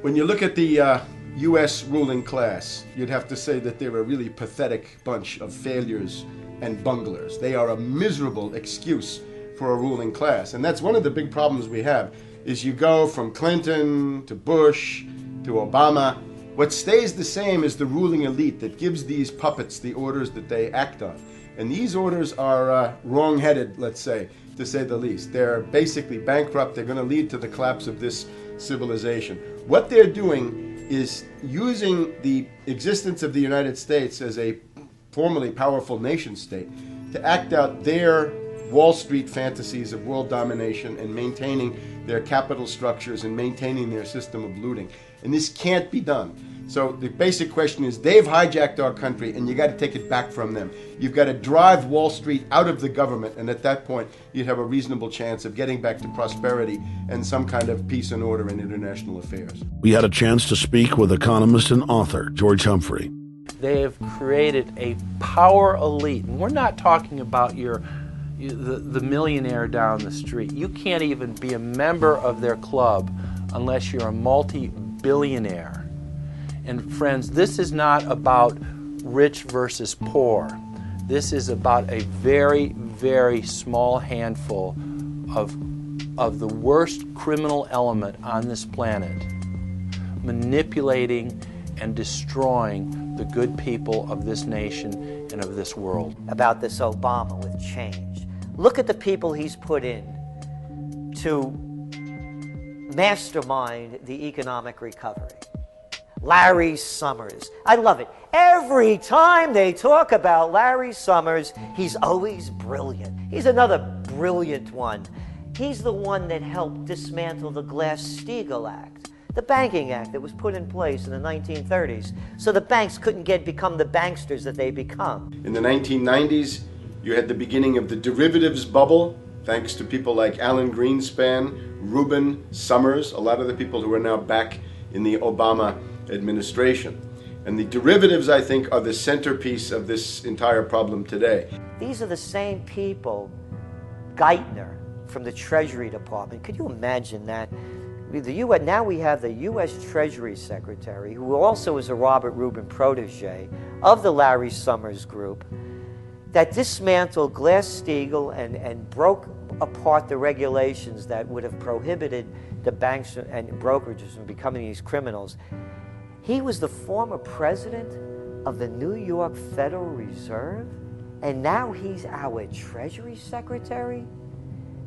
When you look at the U.S. ruling class, you'd have to say that they're a really pathetic bunch of failures and bunglers. They are a miserable excuse for a ruling class. And that's one of the big problems we have, is you go from Clinton to Bush to Obama. What stays the same is the ruling elite that gives these puppets the orders that they act on. And these orders are wrong-headed, let's say, to say the least. They're basically bankrupt. They're going to lead to the collapse of this civilization. What they're doing is using the existence of the United States as a formerly powerful nation state to act out their Wall Street fantasies of world domination and maintaining their capital structures and maintaining their system of looting. And this can't be done. So the basic question is, they've hijacked our country and you got to take it back from them. You've got to drive Wall Street out of the government, and at that point you'd have a reasonable chance of getting back to prosperity and some kind of peace and order in international affairs. We had a chance to speak with economist and author George Humphrey. They have created a power elite, and we're not talking about the millionaire down the street. You can't even be a member of their club unless you're a multi-billionaire. And friends, this is not about rich versus poor. This is about a very, very small handful of the worst criminal element on this planet, manipulating and destroying the good people of this nation and of this world. About this Obama with change. Look at the people he's put in to mastermind the economic recovery. Larry Summers. I love it. Every time they talk about Larry Summers, he's always brilliant. He's another brilliant one. He's the one that helped dismantle the Glass-Steagall Act, the banking act that was put in place in the 1930s, so the banks couldn't become the banksters that they become. In the 1990s, you had the beginning of the derivatives bubble, thanks to people like Alan Greenspan, Rubin, Summers, a lot of the people who are now back in the Obama administration. And the derivatives, I think, are the centerpiece of this entire problem today. These are the same people. Geithner from the Treasury Department. Could you imagine that? Now we have the U.S. Treasury Secretary, who also is a Robert Rubin protege of the Larry Summers group, that dismantled Glass-Steagall and broke apart the regulations that would have prohibited the banks and brokerages from becoming these criminals. He was the former president of the New York Federal Reserve, And now he's our Treasury Secretary.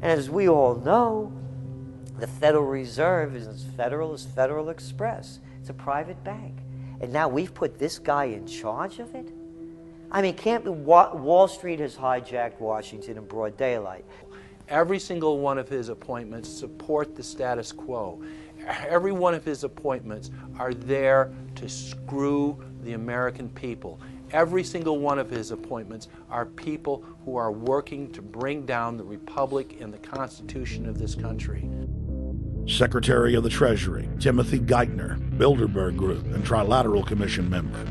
And as we all know, the Federal Reserve is as federal as Federal Express. It's a private bank. And now we've put this guy in charge of it? I mean, Wall Street has hijacked Washington in broad daylight. Every single one of his appointments support the status quo. Every one of his appointments are there to screw the American people. Every single one of his appointments are people who are working to bring down the Republic and the Constitution of this country. Secretary of the Treasury, Timothy Geithner, Bilderberg Group and Trilateral Commission member.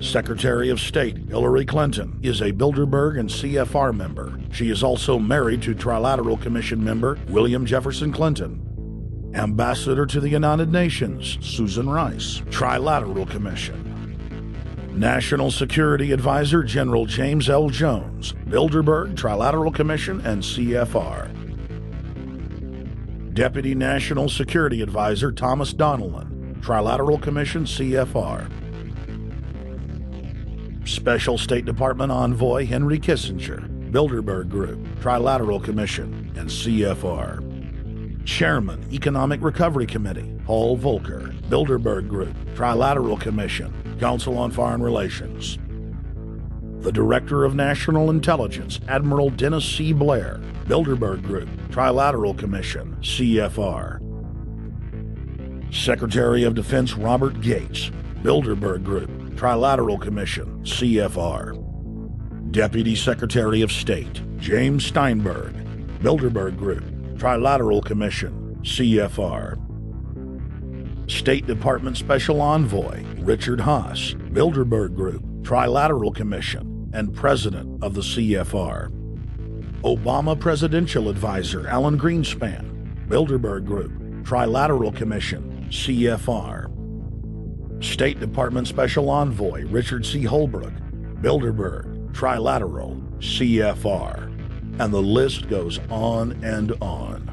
Secretary of State Hillary Clinton is a Bilderberg and CFR member. She is also married to Trilateral Commission member William Jefferson Clinton. Ambassador to the United Nations Susan Rice, Trilateral Commission. National Security Advisor General James L. Jones, Bilderberg, Trilateral Commission, and CFR. Deputy National Security Advisor Thomas Donilon, Trilateral Commission, CFR. Special State Department Envoy Henry Kissinger, Bilderberg Group, Trilateral Commission, and CFR. Chairman, Economic Recovery Committee, Paul Volcker, Bilderberg Group, Trilateral Commission, Council on Foreign Relations. The Director of National Intelligence, Admiral Dennis C. Blair, Bilderberg Group, Trilateral Commission, CFR. Secretary of Defense Robert Gates, Bilderberg Group, Trilateral Commission, CFR. Deputy Secretary of State James Steinberg, Bilderberg Group, Trilateral Commission, CFR. State Department Special Envoy Richard Haas, Bilderberg Group, Trilateral Commission, and President of the CFR. Obama Presidential Advisor Alan Greenspan, Bilderberg Group, Trilateral Commission, CFR. State Department Special Envoy Richard C. Holbrooke, Bilderberg, Trilateral, CFR. And the list goes on and on.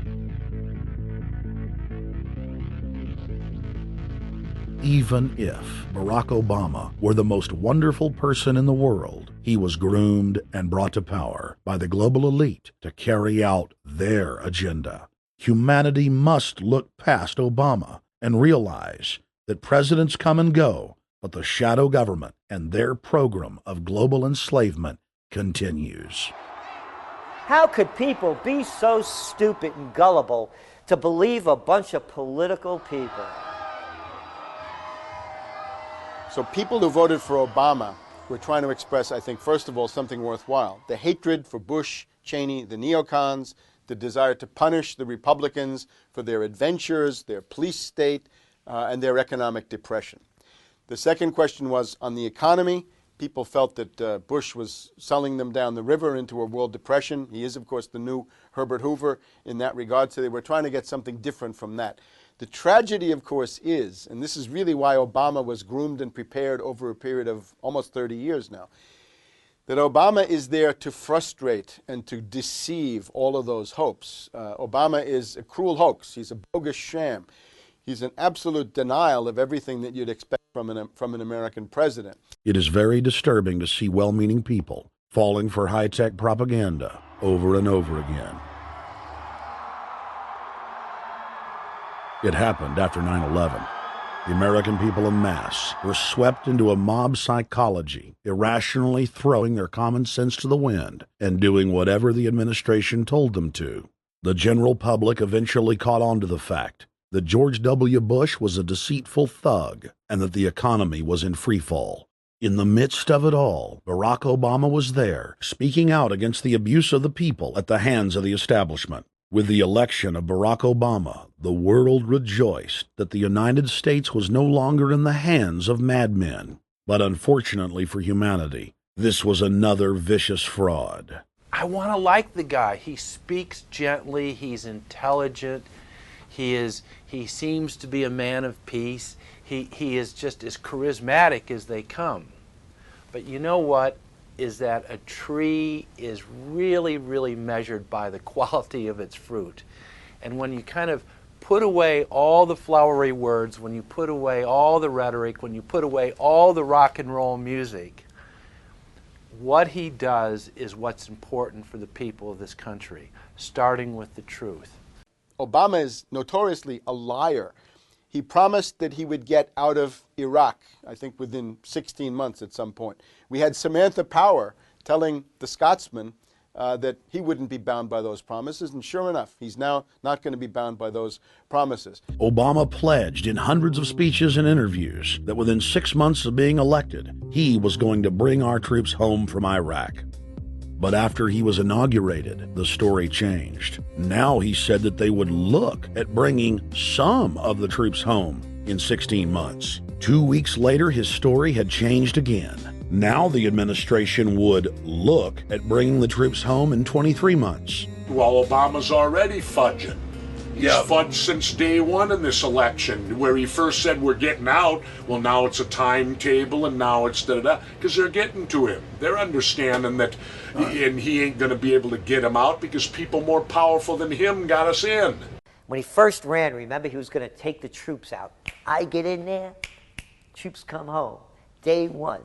Even if Barack Obama were the most wonderful person in the world, he was groomed and brought to power by the global elite to carry out their agenda. Humanity must look past Obama and realize that presidents come and go, but the shadow government and their program of global enslavement continues. How could people be so stupid and gullible to believe a bunch of political people? So people who voted for Obama were trying to express, I think, first of all, something worthwhile. The hatred for Bush, Cheney, the neocons, the desire to punish the Republicans for their adventures, their police state, and their economic depression. The second question was on the economy. People felt that Bush was selling them down the river into a world depression. He is, of course, the new Herbert Hoover in that regard, so they were trying to get something different from that. The tragedy, of course, is, and this is really why Obama was groomed and prepared over a period of almost 30 years now, that Obama is there to frustrate and to deceive all of those hopes. Obama is a cruel hoax. He's a bogus sham. He's an absolute denial of everything that you'd expect from an American president. It is very disturbing to see well-meaning people falling for high-tech propaganda over and over again. It happened after 9/11. The American people en masse were swept into a mob psychology, irrationally throwing their common sense to the wind and doing whatever the administration told them to. The general public eventually caught on to the fact that George W. Bush was a deceitful thug and that the economy was in freefall. In the midst of it all, Barack Obama was there, speaking out against the abuse of the people at the hands of the establishment. With the election of Barack Obama, the world rejoiced that the United States was no longer in the hands of madmen. But unfortunately for humanity, this was another vicious fraud. I want to like the guy. He speaks gently, he's intelligent, he seems to be a man of peace. He is just as charismatic as they come. But you know what? Is that a tree is really, really measured by the quality of its fruit. And when you kind of put away all the flowery words, when you put away all the rhetoric, when you put away all the rock and roll music, what he does is what's important for the people of this country, starting with the truth. Obama is notoriously a liar. He promised that he would get out of Iraq, I think within 16 months at some point. We had Samantha Power telling the Scotsman that he wouldn't be bound by those promises, and sure enough, he's now not going to be bound by those promises. Obama pledged in hundreds of speeches and interviews that within 6 months of being elected, he was going to bring our troops home from Iraq. But after he was inaugurated, the story changed. Now he said that they would look at bringing some of the troops home in 16 months. 2 weeks later, his story had changed again. Now the administration would look at bringing the troops home in 23 months. Well, Obama's already fudging. He's fudged since day one in this election, where he first said we're getting out. Well, now it's a timetable, and now it's da-da-da, because they're getting to him. They're understanding that, and he ain't going to be able to get him out because people more powerful than him got us in. When he first ran, remember, he was going to take the troops out. I get in there, troops come home. Day one.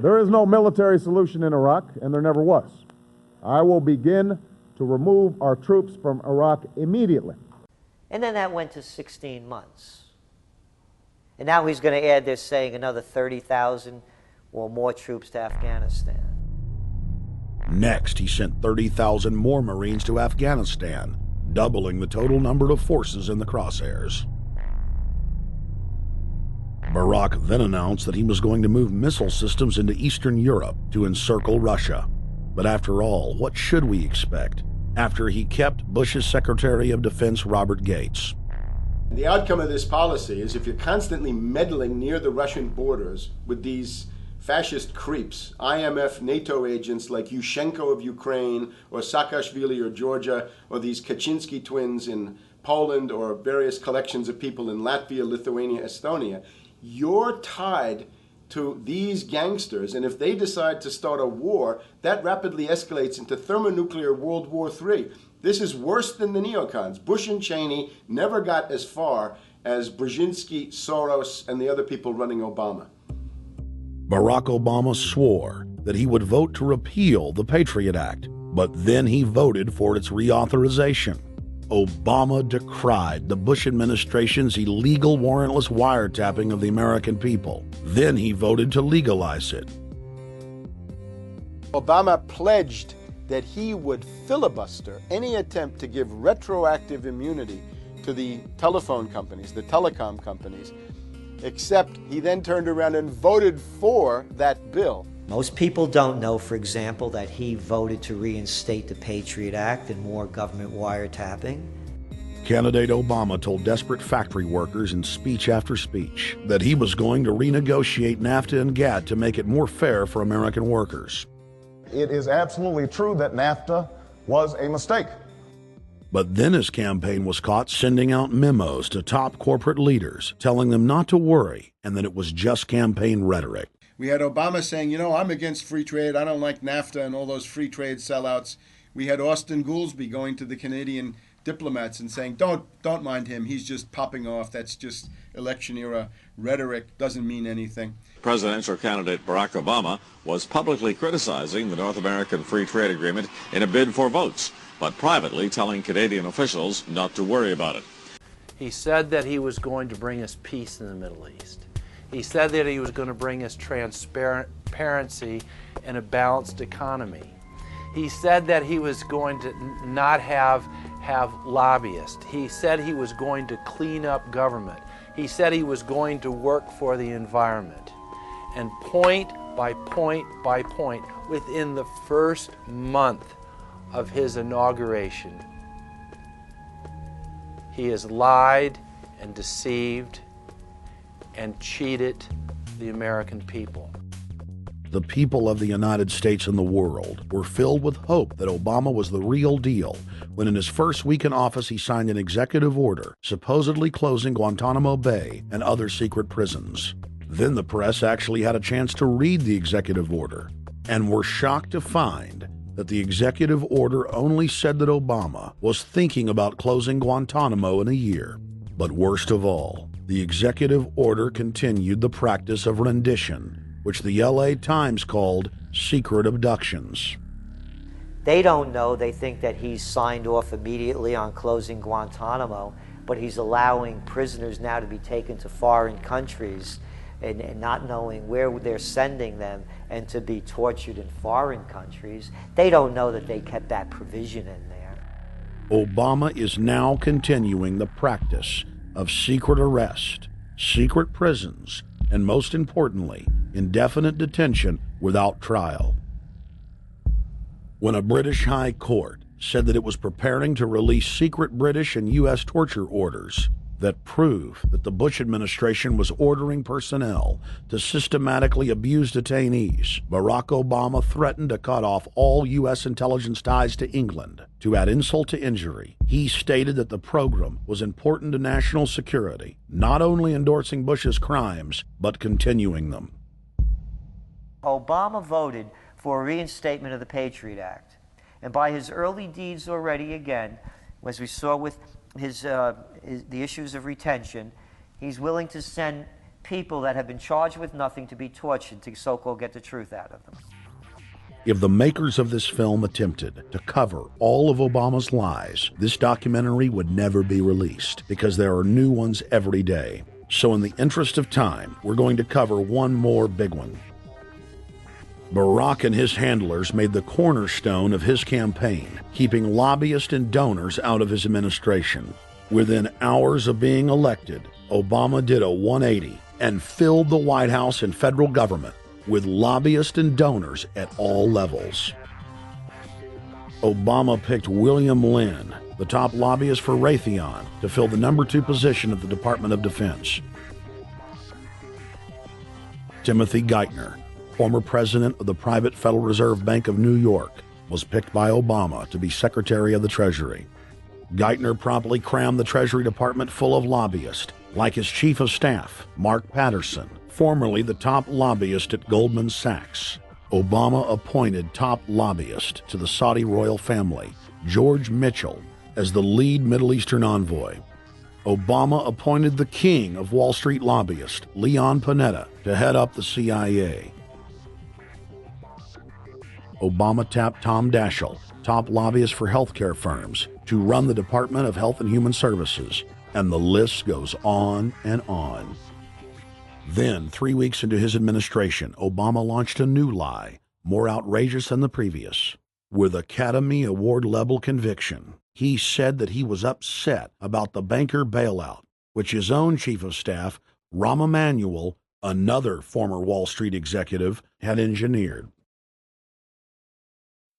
There is no military solution in Iraq, and there never was. I will begin to remove our troops from Iraq immediately. And then that went to 16 months. And now he's going to add, they're saying, another 30,000 or more troops to Afghanistan. Next, he sent 30,000 more Marines to Afghanistan, doubling the total number of forces in the crosshairs. Barack then announced that he was going to move missile systems into Eastern Europe to encircle Russia. But after all, what should we expect after he kept Bush's Secretary of Defense Robert Gates? The outcome of this policy is if you're constantly meddling near the Russian borders with these fascist creeps, IMF, NATO agents like Yushchenko of Ukraine or Saakashvili or Georgia, or these Kaczynski twins in Poland, or various collections of people in Latvia, Lithuania, Estonia, you're tied to these gangsters, and if they decide to start a war, that rapidly escalates into thermonuclear World War III. This is worse than the neocons. Bush and Cheney never got as far as Brzezinski, Soros, and the other people running Obama. Barack Obama swore that he would vote to repeal the Patriot Act, but then he voted for its reauthorization. Obama decried the Bush administration's illegal warrantless wiretapping of the American people. Then he voted to legalize it. Obama pledged that he would filibuster any attempt to give retroactive immunity to the telephone companies, the telecom companies, except he then turned around and voted for that bill. Most people don't know, for example, that he voted to reinstate the Patriot Act and more government wiretapping. Candidate Obama told desperate factory workers in speech after speech that he was going to renegotiate NAFTA and GATT to make it more fair for American workers. It is absolutely true that NAFTA was a mistake. But then his campaign was caught sending out memos to top corporate leaders, telling them not to worry and that it was just campaign rhetoric. We had Obama saying, you know, I'm against free trade. I don't like NAFTA and all those free trade sellouts. We had Austin Goolsbee going to the Canadian diplomats and saying, don't mind him. He's just popping off. That's just election era rhetoric. Doesn't mean anything. Presidential candidate Barack Obama was publicly criticizing the North American Free Trade Agreement in a bid for votes, but privately telling Canadian officials not to worry about it. He said that he was going to bring us peace in the Middle East. He said that he was going to bring us transparency and a balanced economy. He said that he was going to not have lobbyists. He said he was going to clean up government. He said he was going to work for the environment. And point by point by point, within the first month of his inauguration, he has lied and deceived and cheated the American people. The people of the United States and the world were filled with hope that Obama was the real deal when in his first week in office he signed an executive order supposedly closing Guantanamo Bay and other secret prisons. Then the press actually had a chance to read the executive order and were shocked to find that the executive order only said that Obama was thinking about closing Guantanamo in a year. But worst of all, the executive order continued the practice of rendition, which the LA Times called secret abductions. They don't know. They think that he's signed off immediately on closing Guantanamo, but he's allowing prisoners now to be taken to foreign countries and not knowing where they're sending them and to be tortured in foreign countries. They don't know that they kept that provision in there. Obama is now continuing the practice of secret arrest, secret prisons, and most importantly, indefinite detention without trial. When a British High Court said that it was preparing to release secret British and U.S. torture orders that prove that the Bush administration was ordering personnel to systematically abuse detainees, Barack Obama threatened to cut off all U.S. intelligence ties to England. To add insult to injury, he stated that the program was important to national security, not only endorsing Bush's crimes, but continuing them. Obama voted for a reinstatement of the Patriot Act. And by his early deeds already, again, as we saw with the issues of retention, he's willing to send people that have been charged with nothing to be tortured to so-called get the truth out of them. If the makers of this film attempted to cover all of Obama's lies, this documentary would never be released because there are new ones every day. So in the interest of time, we're going to cover one more big one. Barack and his handlers made the cornerstone of his campaign, keeping lobbyists and donors out of his administration. Within hours of being elected, Obama did a 180 and filled the White House and federal government with lobbyists and donors at all levels. Obama picked William Lynn, the top lobbyist for Raytheon, to fill the number 2 position at the Department of Defense. Timothy Geithner, former president of the private Federal Reserve Bank of New York, was picked by Obama to be Secretary of the Treasury. Geithner promptly crammed the Treasury Department full of lobbyists, like his Chief of Staff, Mark Patterson, formerly the top lobbyist at Goldman Sachs. Obama appointed top lobbyist to the Saudi royal family, George Mitchell, as the lead Middle Eastern envoy. Obama appointed the king of Wall Street lobbyists, Leon Panetta, to head up the CIA. Obama tapped Tom Daschle, top lobbyist for healthcare firms, to run the Department of Health and Human Services, and the list goes on and on. Then, 3 weeks into his administration, Obama launched a new lie, more outrageous than the previous. With Academy Award-level conviction, he said that he was upset about the banker bailout, which his own Chief of Staff, Rahm Emanuel, another former Wall Street executive, had engineered.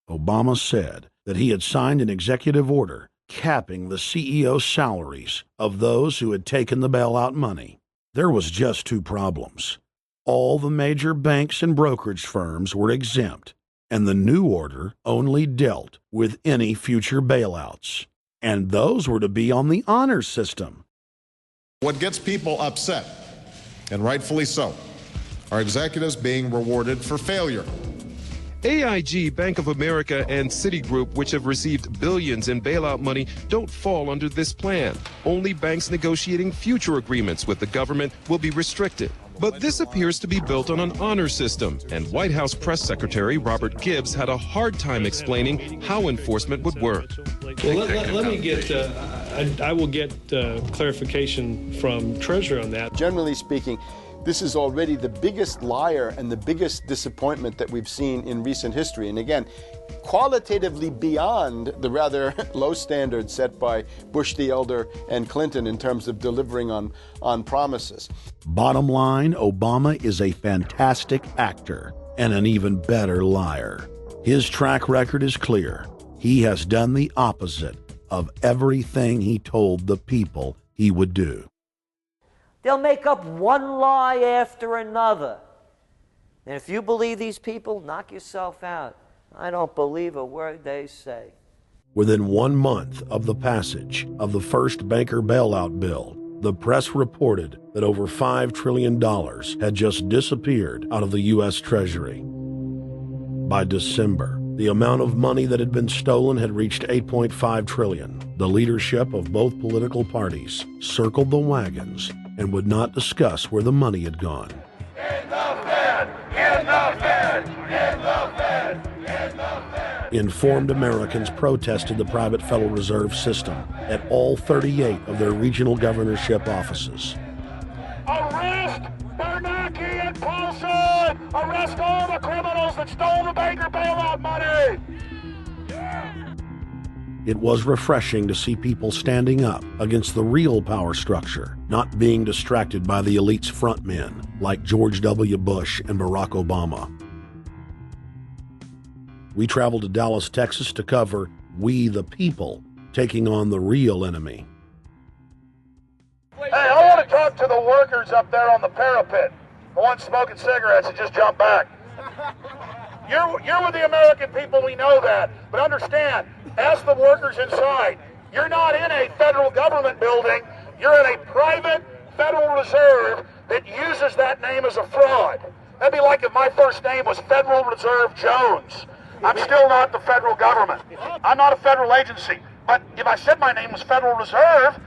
Obama said that he had signed an executive order capping the CEO's salaries of those who had taken the bailout money. There was just 2 problems. All the major banks and brokerage firms were exempt, and the new order only dealt with any future bailouts. And those were to be on the honor system. What gets people upset, and rightfully so, are executives being rewarded for failure. AIG, Bank of America, and Citigroup, which have received billions in bailout money, don't fall under this plan. Only banks negotiating future agreements with the government will be restricted. But this appears to be built on an honor system, and White House Press Secretary Robert Gibbs had a hard time explaining how enforcement would work. Well, let me get, I will get clarification from Treasury on that. Generally speaking, this is already the biggest liar and the biggest disappointment that we've seen in recent history. And again, qualitatively beyond the rather low standards set by Bush the Elder and Clinton in terms of delivering on promises. Bottom line, Obama is a fantastic actor and an even better liar. His track record is clear. He has done the opposite of everything he told the people he would do. They'll make up one lie after another. And if you believe these people, knock yourself out. I don't believe a word they say. Within 1 month of the passage of the first banker bailout bill, the press reported that over $5 trillion had just disappeared out of the U.S. Treasury. By December, the amount of money that had been stolen had reached $8.5 trillion. The leadership of both political parties circled the wagons and would not discuss where the money had gone. Enough, man! In the Fed! In the Fed! In the Fed! Informed Americans protested the private Federal Reserve System at all 38 of their regional governorship offices. Arrest Bernanke and Paulson! Arrest all the criminals that stole the banker bailout money! It was refreshing to see people standing up against the real power structure, not being distracted by the elite's frontmen like George W. Bush and Barack Obama. We traveled to Dallas, Texas to cover We the People taking on the real enemy. Hey, I want to talk to the workers up there on the parapet. The ones smoking cigarettes and just jump back. You're with the American people, we know that. But understand, ask the workers inside. You're not in a federal government building. You're in a private Federal Reserve that uses that name as a fraud. That'd be like if my first name was Federal Reserve Jones. I'm still not the federal government. I'm not a federal agency. But if I said my name was Federal Reserve,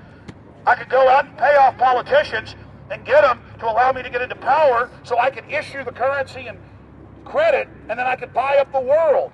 I could go out and pay off politicians and get them to allow me to get into power so I could issue the currency and credit, and then I could buy up the world.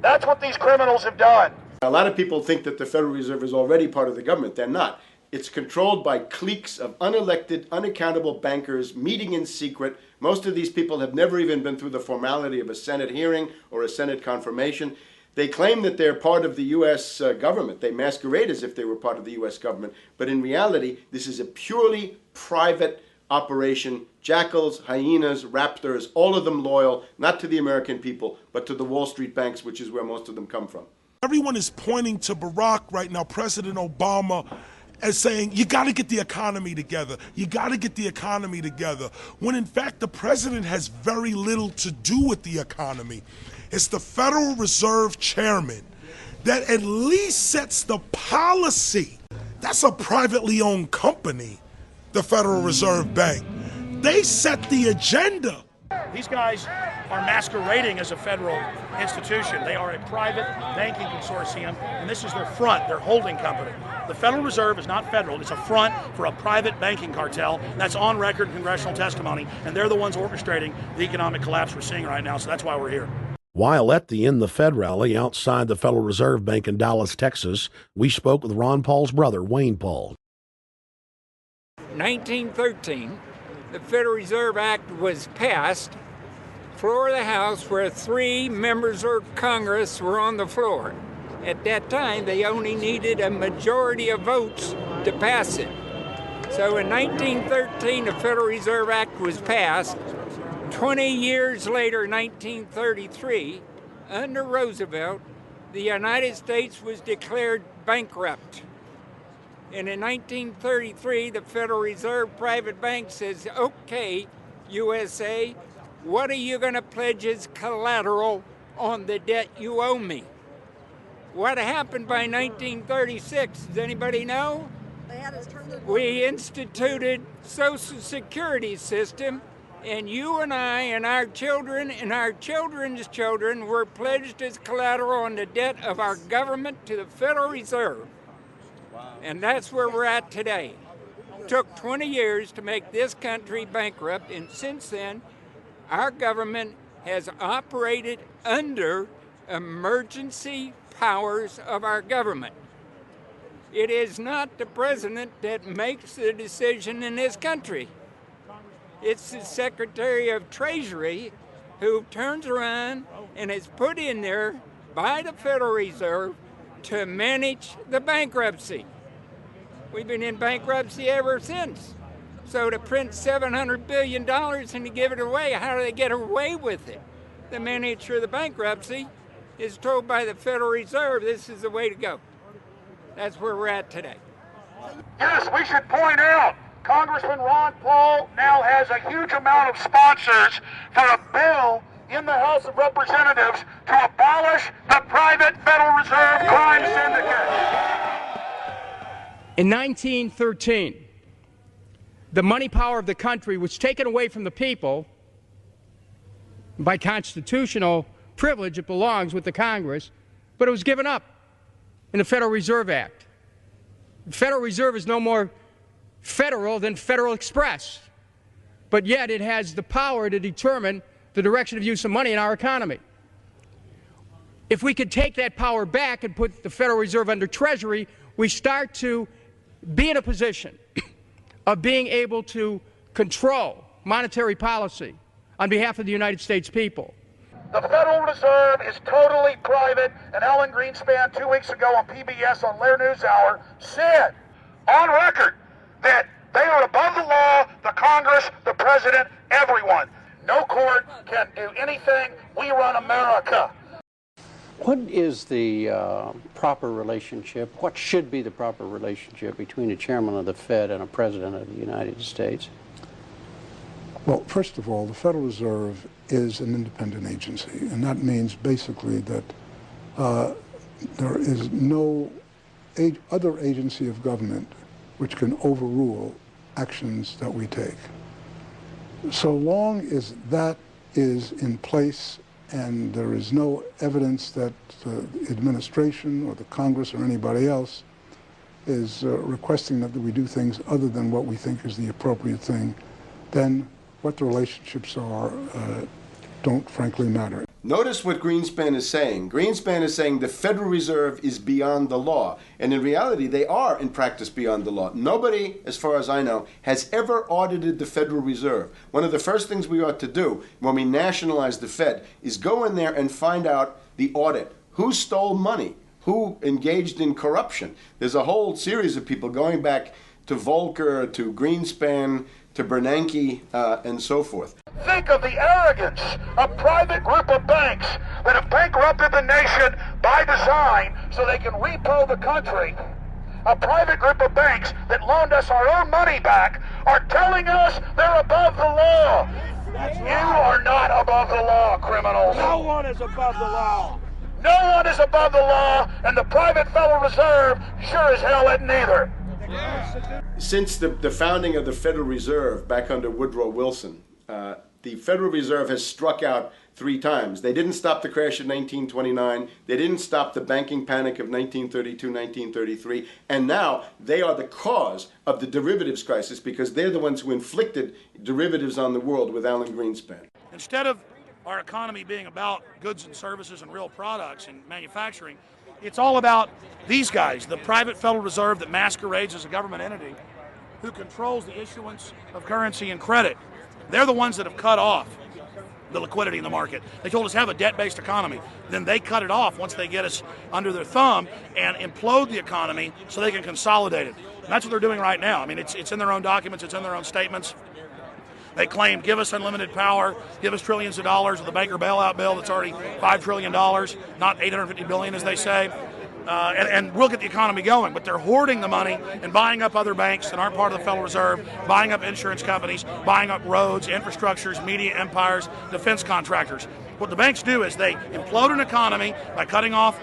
That's what these criminals have done. A lot of people think that the Federal Reserve is already part of the government. They're not. It's controlled by cliques of unelected, unaccountable bankers meeting in secret. Most of these people have never even been through the formality of a Senate hearing or a Senate confirmation. They claim that they're part of the U.S. government. They masquerade as if they were part of the U.S. government. But in reality, this is a purely private operation. Jackals, hyenas, raptors, all of them loyal, not to the American people, but to the Wall Street banks, which is where most of them come from. Everyone is pointing to Barack right now, President Obama, as saying, you got to get the economy together. You got to get the economy together. When in fact, the president has very little to do with the economy. It's the Federal Reserve Chairman that at least sets the policy. That's a privately owned company, the Federal Reserve Bank. They set the agenda. These guys are masquerading as a federal institution. They are a private banking consortium, and this is their front, their holding company. The Federal Reserve is not federal. It's a front for a private banking cartel. That's on record in congressional testimony, and they're the ones orchestrating the economic collapse we're seeing right now, so that's why we're here. While at the In the Fed rally outside the Federal Reserve Bank in Dallas, Texas, we spoke with Ron Paul's brother, Wayne Paul. 1913, the Federal Reserve Act was passed, floor of the House, where 3 members of Congress were on the floor. At that time, they only needed a majority of votes to pass it. So in 1913, the Federal Reserve Act was passed. 20 years later, 1933, under Roosevelt, the United States was declared bankrupt. And in 1933, the Federal Reserve Private Bank says, okay, USA, what are you going to pledge as collateral on the debt you owe me? What happened by 1936? Does anybody know? We instituted Social Security system, and you and I and our children and our children's children were pledged as collateral on the debt of our government to the Federal Reserve. And that's where we're at today. It took 20 years to make this country bankrupt, and since then, our government has operated under emergency powers of our government. It is not the president that makes the decision in this country. It's the Secretary of Treasury who turns around and is put in there by the Federal Reserve to manage the bankruptcy. We've been in bankruptcy ever since. So to print $700 billion and to give it away, how do they get away with it? The manager of the bankruptcy is told by the Federal Reserve this is the way to go. That's where we're at today. Yes, we should point out, Congressman Ron Paul now has a huge amount of sponsors for a bill in the House of Representatives to abolish the private Federal Reserve crime syndicate. In 1913, the money power of the country was taken away from the people. By constitutional privilege, it belongs with the Congress, but it was given up in the Federal Reserve Act. The Federal Reserve is no more federal than Federal Express, but yet it has the power to determine the direction of use of money in our economy. If we could take that power back and put the Federal Reserve under Treasury, we start to be in a position of being able to control monetary policy on behalf of the United States people. The Federal Reserve is totally private, and Alan Greenspan 2 weeks ago on PBS on Lair NewsHour said on record that they are above the law, the Congress, the President, everyone. No court can do anything. We run America. What is the proper relationship, what should be the proper relationship between a chairman of the Fed and a president of the United States? Well, first of all, the Federal Reserve is an independent agency, and that means basically that there is no other agency of government which can overrule actions that we take. So long as that is in place and there is no evidence that the administration or the Congress or anybody else is requesting that we do things other than what we think is the appropriate thing, then what the relationships are don't frankly matter. Notice what Greenspan is saying. Greenspan is saying the Federal Reserve is beyond the law. And in reality, they are in practice beyond the law. Nobody, as far as I know, has ever audited the Federal Reserve. One of the first things we ought to do when we nationalize the Fed is go in there and find out the audit. Who stole money? Who engaged in corruption? There's a whole series of people going back to Volcker, to Greenspan, to Bernanke, and so forth. Think of the arrogance of private group of banks that have bankrupted the nation by design so they can repo the country. A private group of banks that loaned us our own money back are telling us they're above the law. You are not above the law, criminals. No one is above the law. No one is above the law, and the private Federal Reserve sure as hell isn't either. Since the founding of the Federal Reserve back under Woodrow Wilson, the Federal Reserve has struck out 3 times. They didn't stop the crash of 1929. They didn't stop the banking panic of 1932, 1933. And now they are the cause of the derivatives crisis because they're the ones who inflicted derivatives on the world with Alan Greenspan. Instead of our economy being about goods and services and real products and manufacturing, it's all about these guys, the private Federal Reserve that masquerades as a government entity who controls the issuance of currency and credit. They're the ones that have cut off the liquidity in the market. They told us have a debt-based economy. Then they cut it off once they get us under their thumb and implode the economy so they can consolidate it. And that's what they're doing right now. I mean, it's in their own documents, it's in their own statements. They claim, give us unlimited power, give us trillions of dollars of the banker bailout bill that's already $5 trillion, not $850 billion as they say. And we'll get the economy going, but they're hoarding the money and buying up other banks that aren't part of the Federal Reserve, buying up insurance companies, buying up roads, infrastructures, media empires, defense contractors. What the banks do is they implode an economy by cutting off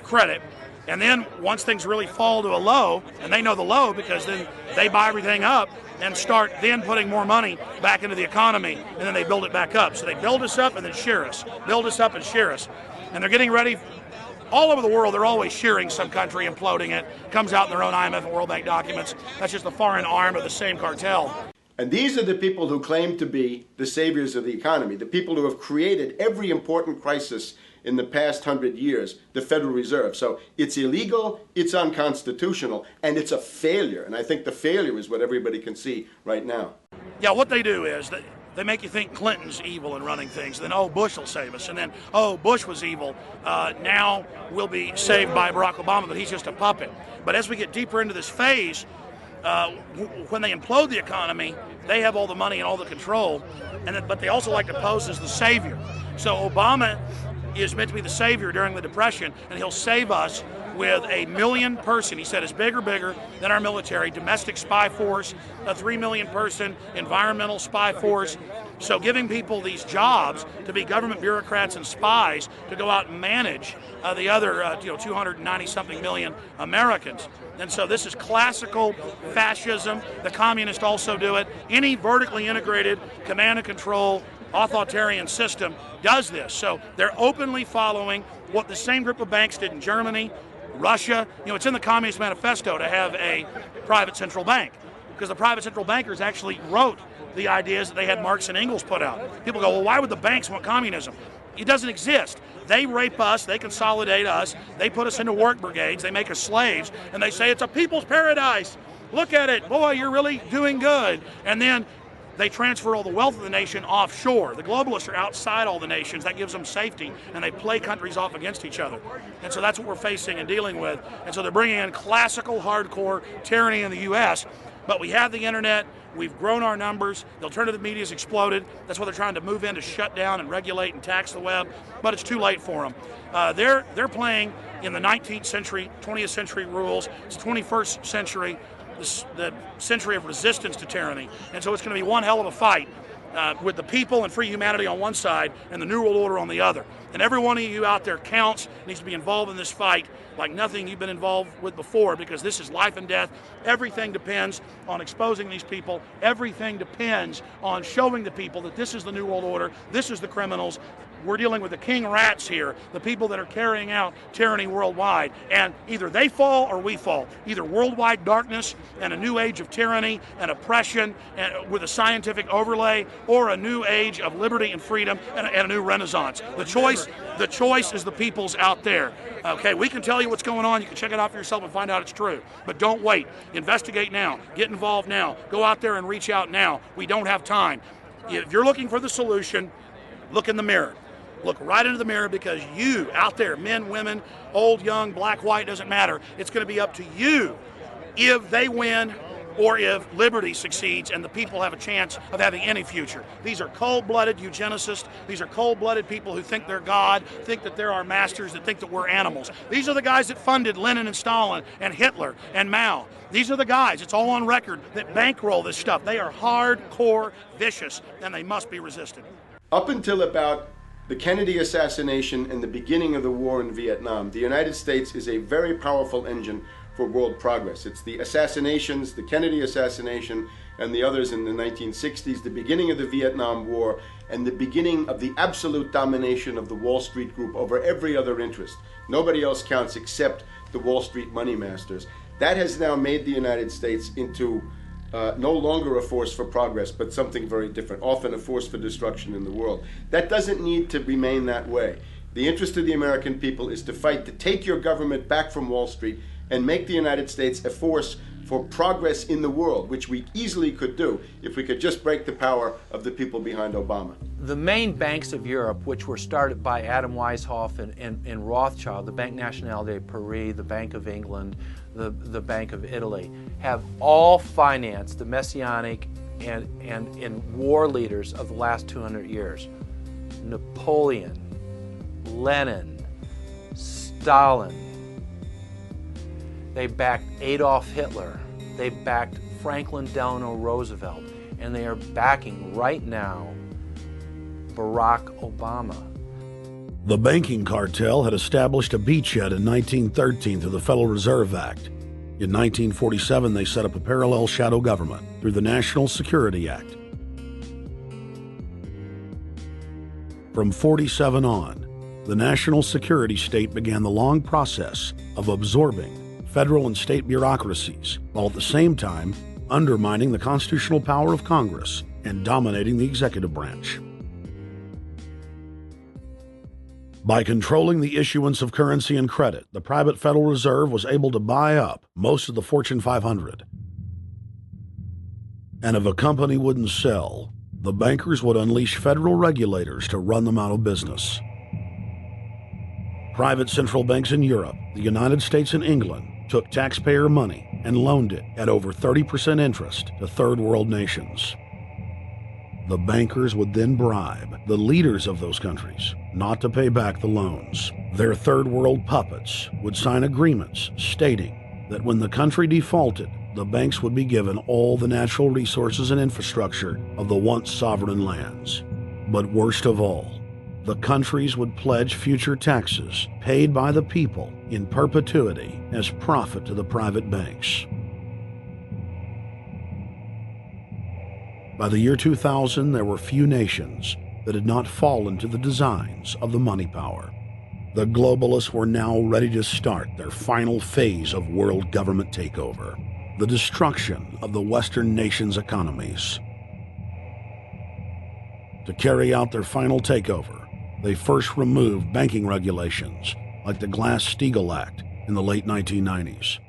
credit, and then once things really fall to a low, and they know the low because then they buy everything up and start then putting more money back into the economy, and then they build it back up. So they build us up and then shear us, build us up and shear us. And they're getting ready. All over the world, they're always shearing some country, imploding it. Comes out in their own IMF and World Bank documents. That's just the foreign arm of the same cartel. And these are the people who claim to be the saviors of the economy, the people who have created every important crisis in the past 100 years, the Federal Reserve. So it's illegal, it's unconstitutional, and it's a failure. And I think the failure is what everybody can see right now. Yeah, what they do is they make you think Clinton's evil in running things. Then, oh, Bush will save us. And then, oh, Bush was evil. Now we'll be saved by Barack Obama, but he's just a puppet. But as we get deeper into this phase, when they implode the economy, they have all the money and all the control. But they also like to pose as the savior. So Obama is meant to be the savior during the Depression, and he'll save us with a 1 million person, he said, is bigger than our military, domestic spy force, a 3 million person environmental spy force. So giving people these jobs to be government bureaucrats and spies to go out and manage the other 290-something million Americans. And so this is classical fascism. The communists also do it. Any vertically integrated command and control authoritarian system does this. So they're openly following what the same group of banks did in Germany, Russia. It's in the Communist Manifesto to have a private central bank, because the private central bankers actually wrote the ideas that they had Marx and Engels put out. People go, well, why would the banks want communism? It doesn't exist. They rape us, they consolidate us, they put us into work brigades, they make us slaves, and they say it's a people's paradise. Look at it, boy, you're really doing good. And then they transfer all the wealth of the nation offshore. The globalists are outside all the nations. That gives them safety, and they play countries off against each other. And so that's what we're facing and dealing with. And so they're bringing in classical, hardcore tyranny in the U.S., but we have the internet. We've grown our numbers. The alternative media's exploded. That's why they're trying to move in to shut down and regulate and tax the web, but it's too late for them. They're playing in the 19th century, 20th century rules. It's the 21st century, the century of resistance to tyranny. And so it's going to be one hell of a fight with the people and free humanity on one side and the New World Order on the other. And every one of you out there counts, needs to be involved in this fight like nothing you've been involved with before, because this is life and death. Everything depends on exposing these people. Everything depends on showing the people that this is the New World Order, this is the criminals. We're dealing with the king rats here, the people that are carrying out tyranny worldwide. And either they fall or we fall. Either worldwide darkness and a new age of tyranny and oppression and with a scientific overlay, or a new age of liberty and freedom and a new renaissance. The choice is the people's out there. Okay, we can tell you what's going on. You can check it out for yourself and find out it's true. But don't wait. Investigate now. Get involved now. Go out there and reach out now. We don't have time. If you're looking for the solution, look in the mirror. Look right into the mirror, because you out there, men, women, old, young, black, white, doesn't matter. It's going to be up to you if they win or if liberty succeeds and the people have a chance of having any future. These are cold-blooded eugenicists. These are cold-blooded people who think they're God, think that they're our masters, that think that we're animals. These are the guys that funded Lenin and Stalin and Hitler and Mao. These are the guys, it's all on record, that bankroll this stuff. They are hardcore vicious, and they must be resisted. Up until about the Kennedy assassination and the beginning of the war in Vietnam, the United States is a very powerful engine for world progress. It's the assassinations, the Kennedy assassination, and the others in the 1960s, the beginning of the Vietnam War, and the beginning of the absolute domination of the Wall Street group over every other interest. Nobody else counts except the Wall Street money masters. That has now made the United States into no longer a force for progress, but something very different, often a force for destruction in the world. That doesn't need to remain that way. The interest of the American people is to fight to take your government back from Wall Street and make the United States a force for progress in the world, which we easily could do if we could just break the power of the people behind Obama. The main banks of Europe, which were started by Adam Weishaupt and Rothschild, the Banque Nationale de Paris, the Bank of England, the Bank of Italy, have all financed the messianic and war leaders of the last 200 years. Napoleon, Lenin, Stalin. They backed Adolf Hitler. They backed Franklin Delano Roosevelt. And they are backing right now Barack Obama. The banking cartel had established a beachhead in 1913 through the Federal Reserve Act. In 1947, they set up a parallel shadow government through the National Security Act. From 47 on, the national security state began the long process of absorbing federal and state bureaucracies, while at the same time undermining the constitutional power of Congress and dominating the executive branch. By controlling the issuance of currency and credit, the private Federal Reserve was able to buy up most of the Fortune 500. And if a company wouldn't sell, the bankers would unleash federal regulators to run them out of business. Private central banks in Europe, the United States, and England took taxpayer money and loaned it at over 30% interest to third world nations. The bankers would then bribe the leaders of those countries not to pay back the loans. Their third world puppets would sign agreements stating that when the country defaulted, the banks would be given all the natural resources and infrastructure of the once sovereign lands. But worst of all, the countries would pledge future taxes paid by the people in perpetuity as profit to the private banks. By the year 2000, there were few nations that had not fallen to the designs of the money power. The globalists were now ready to start their final phase of world government takeover, the destruction of the Western nations' economies. To carry out their final takeover, they first removed banking regulations like the Glass-Steagall Act in the late 1990s.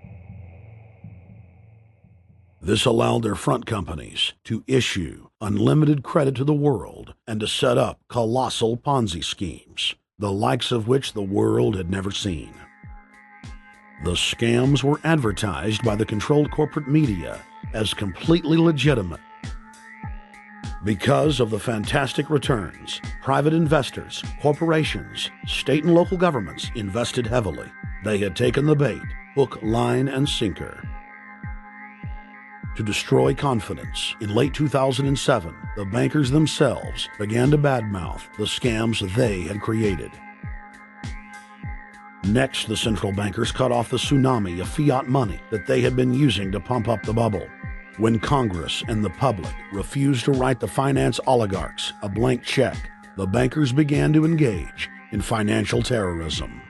This allowed their front companies to issue unlimited credit to the world and to set up colossal Ponzi schemes, the likes of which the world had never seen. The scams were advertised by the controlled corporate media as completely legitimate. Because of the fantastic returns, private investors, corporations, state and local governments invested heavily. They had taken the bait, hook, line, and sinker. To destroy confidence, in late 2007, the bankers themselves began to badmouth the scams they had created. Next, the central bankers cut off the tsunami of fiat money that they had been using to pump up the bubble. When Congress and the public refused to write the finance oligarchs a blank check, the bankers began to engage in financial terrorism.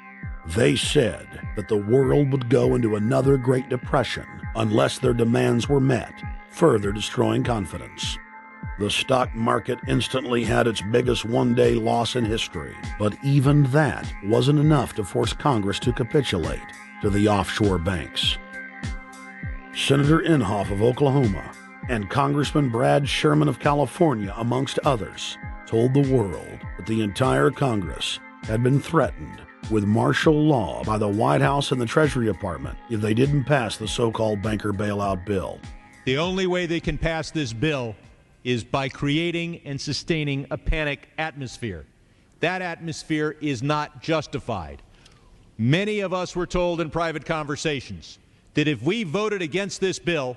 They said that the world would go into another Great Depression unless their demands were met, further destroying confidence. The stock market instantly had its biggest one-day loss in history, but even that wasn't enough to force Congress to capitulate to the offshore banks. Senator Inhofe of Oklahoma and Congressman Brad Sherman of California, amongst others, told the world that the entire Congress had been threatened with martial law by the White House and the Treasury Department if they didn't pass the so-called banker bailout bill. The only way they can pass this bill is by creating and sustaining a panic atmosphere. That atmosphere is not justified. Many of us were told in private conversations that if we voted against this bill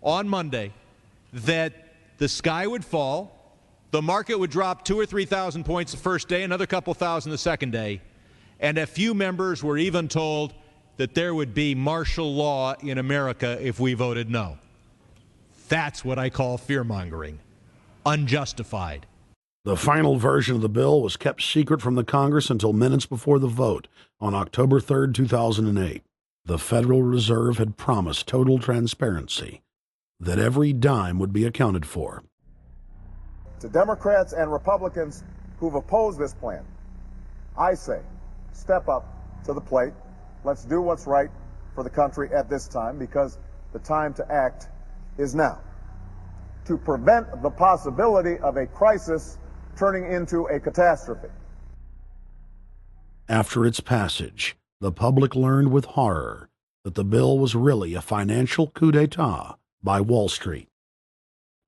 on Monday, that the sky would fall, the market would drop 2,000 or 3,000 points the first day, another couple thousand the second day, and a few members were even told that there would be martial law in America if we voted no. That's what I call fear-mongering. Unjustified. The final version of the bill was kept secret from the Congress until minutes before the vote on October 3, 2008. The Federal Reserve had promised total transparency, that every dime would be accounted for. To Democrats and Republicans who've opposed this plan, I say, step up to the plate. Let's do what's right for the country at this time, because the time to act is now. To prevent the possibility of a crisis turning into a catastrophe. After its passage, the public learned with horror that the bill was really a financial coup d'etat by Wall Street.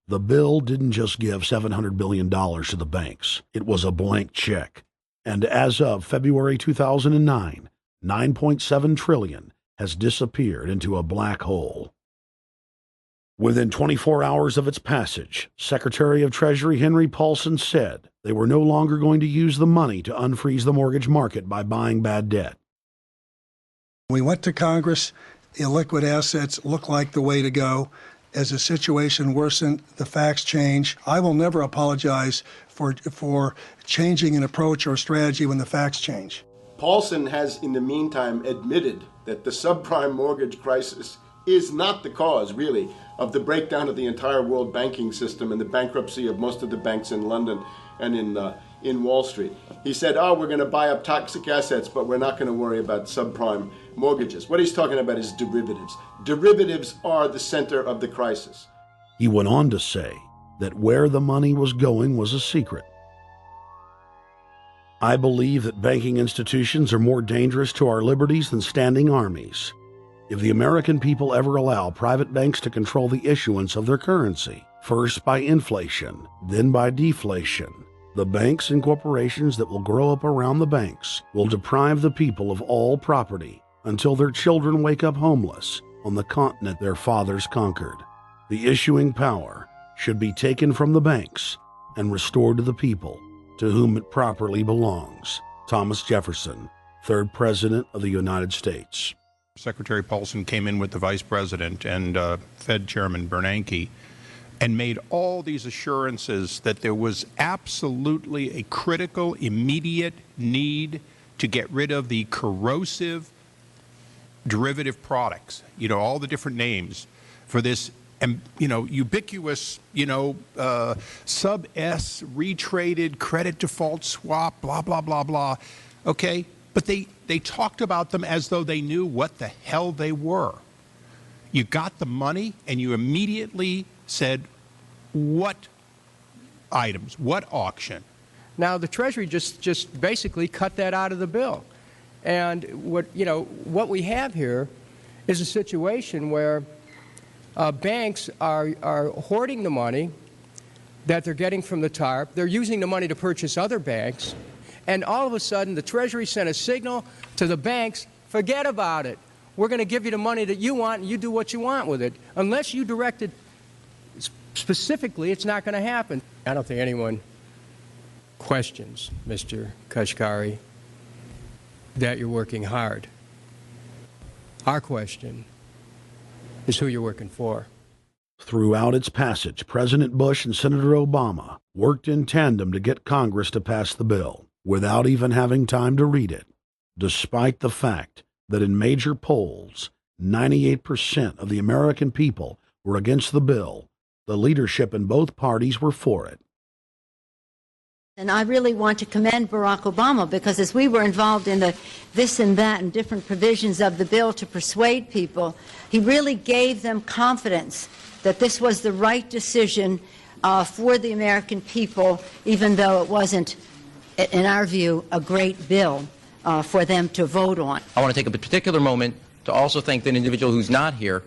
The bill didn't just give $700 billion to the banks. It was a blank check. And as of February 2009, $9.7 trillion has disappeared into a black hole. Within 24 hours of its passage, Secretary of Treasury Henry Paulson said they were no longer going to use the money to unfreeze the mortgage market by buying bad debt. We went to Congress. Illiquid assets look like the way to go. As the situation worsened, the facts change. I will never apologize for changing an approach or strategy when the facts change. Paulson has, in the meantime, admitted that the subprime mortgage crisis is not the cause, really, of the breakdown of the entire world banking system and the bankruptcy of most of the banks in London and in Wall Street. He said, we're going to buy up toxic assets, but we're not going to worry about subprime mortgages. What he's talking about is derivatives. Derivatives are the center of the crisis. He went on to say that where the money was going was a secret. I believe that banking institutions are more dangerous to our liberties than standing armies. If the American people ever allow private banks to control the issuance of their currency, first by inflation, then by deflation, the banks and corporations that will grow up around the banks will deprive the people of all property until their children wake up homeless on the continent their fathers conquered. The issuing power should be taken from the banks and restored to the people, to whom it properly belongs. Thomas Jefferson, 3rd President of the United States. Secretary Paulson came in with the Vice President and Fed Chairman Bernanke and made all these assurances that there was absolutely a critical, immediate need to get rid of the corrosive derivative products, all the different names for this and ubiquitous, sub-S retraded credit default swap, blah, blah, blah, blah. Okay? But they talked about them as though they knew what the hell they were. You got the money and you immediately said, what items, what auction? Now, the Treasury just basically cut that out of the bill. And what we have here is a situation where banks are hoarding the money that they're getting from the TARP. They're using the money to purchase other banks. And all of a sudden, the Treasury sent a signal to the banks, forget about it. We're going to give you the money that you want, and you do what you want with it. Unless you direct it specifically, it's not going to happen. I don't think anyone questions, Mr. Kashkari, that you're working hard. Our question is who you're working for. Throughout its passage, President Bush and Senator Obama worked in tandem to get Congress to pass the bill without even having time to read it, despite the fact that in major polls, 98% of the American people were against the bill. The leadership in both parties were for it. And I really want to commend Barack Obama, because as we were involved in the this and that and different provisions of the bill to persuade people, he really gave them confidence that this was the right decision for the American people, even though it wasn't, in our view, a great bill for them to vote on. I want to take a particular moment to also thank an individual who's not here,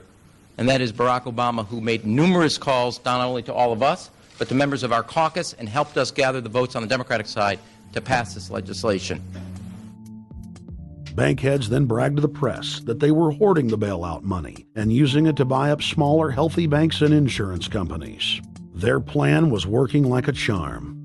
and that is Barack Obama, who made numerous calls not only to all of us, but to members of our caucus, and helped us gather the votes on the Democratic side to pass this legislation. Bankheads then bragged to the press that they were hoarding the bailout money and using it to buy up smaller, healthy banks and insurance companies. Their plan was working like a charm.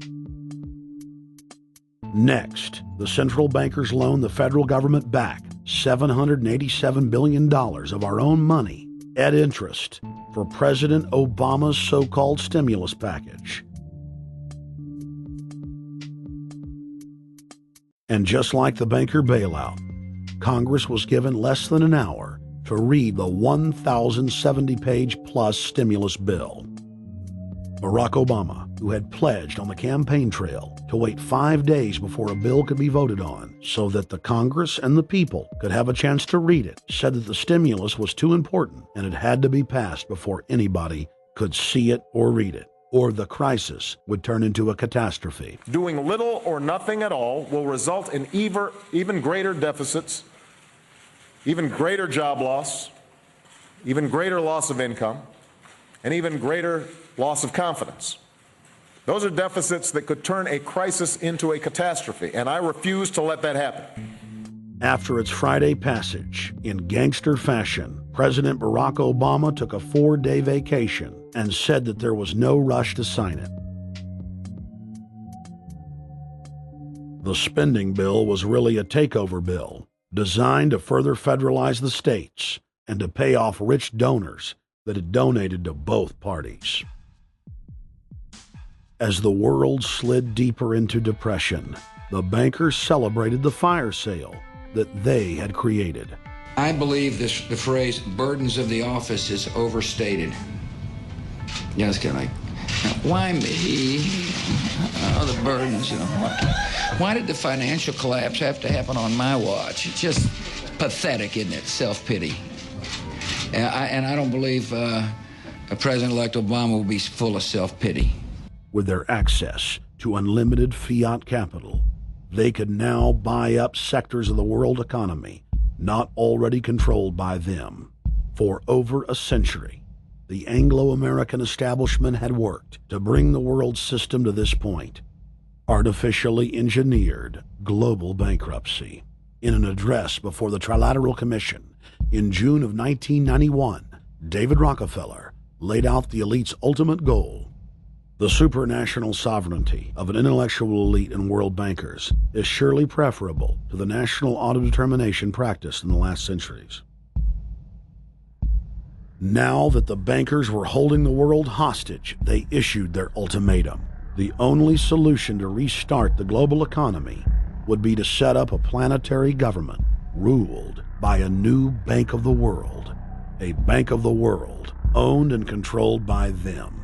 Next, the central bankers loaned the federal government back $787 billion of our own money at interest for President Obama's so-called stimulus package. And just like the banker bailout, Congress was given less than an hour to read the 1,070-page-plus stimulus bill. Barack Obama, who had pledged on the campaign trail to wait 5 days before a bill could be voted on so that the Congress and the people could have a chance to read it, said that the stimulus was too important and it had to be passed before anybody could see it or read it, or the crisis would turn into a catastrophe. Doing little or nothing at all will result in even greater deficits, even greater job loss, even greater loss of income, and even greater loss of confidence. Those are deficits that could turn a crisis into a catastrophe, and I refuse to let that happen. After its Friday passage, in gangster fashion, President Barack Obama took a 4-day vacation and said that there was no rush to sign it. The spending bill was really a takeover bill, designed to further federalize the states and to pay off rich donors that had donated to both parties. As the world slid deeper into depression, the bankers celebrated the fire sale that they had created. I believe the phrase burdens of the office is overstated. Yeah, it's kind of like, why me? Oh, the burdens, Why did the financial collapse have to happen on my watch? It's just pathetic, isn't it? Self-pity. And I don't believe President-elect Obama will be full of self-pity. With their access to unlimited fiat capital, they could now buy up sectors of the world economy not already controlled by them. For over a century, the Anglo-American establishment had worked to bring the world system to this point. Artificially engineered global bankruptcy. In an address before the Trilateral Commission in June of 1991, David Rockefeller laid out the elite's ultimate goal. The supranational sovereignty of an intellectual elite and world bankers is surely preferable to the national autodetermination practiced in the last centuries. Now that the bankers were holding the world hostage, they issued their ultimatum. The only solution to restart the global economy would be to set up a planetary government ruled by a new Bank of the World, a Bank of the World owned and controlled by them.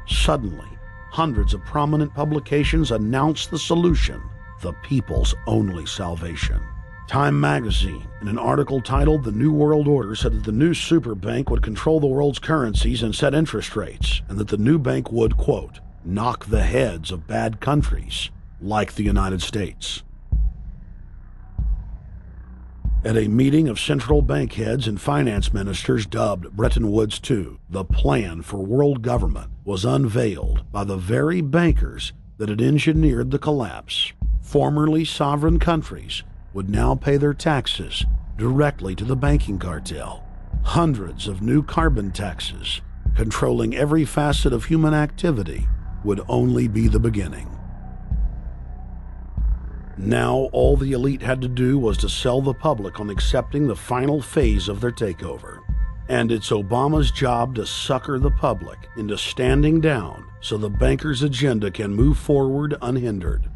Suddenly, hundreds of prominent publications announced the solution, the people's only salvation. Time magazine, in an article titled "The New World Order," said that the new super bank would control the world's currencies and set interest rates, and that the new bank would, quote, knock the heads of bad countries like the United States. At a meeting of central bank heads and finance ministers dubbed Bretton Woods II, the plan for world government was unveiled by the very bankers that had engineered the collapse. Formerly sovereign countries would now pay their taxes directly to the banking cartel. Hundreds of new carbon taxes, controlling every facet of human activity, would only be the beginning. Now all the elite had to do was to sell the public on accepting the final phase of their takeover. And it's Obama's job to sucker the public into standing down so the bankers' agenda can move forward unhindered.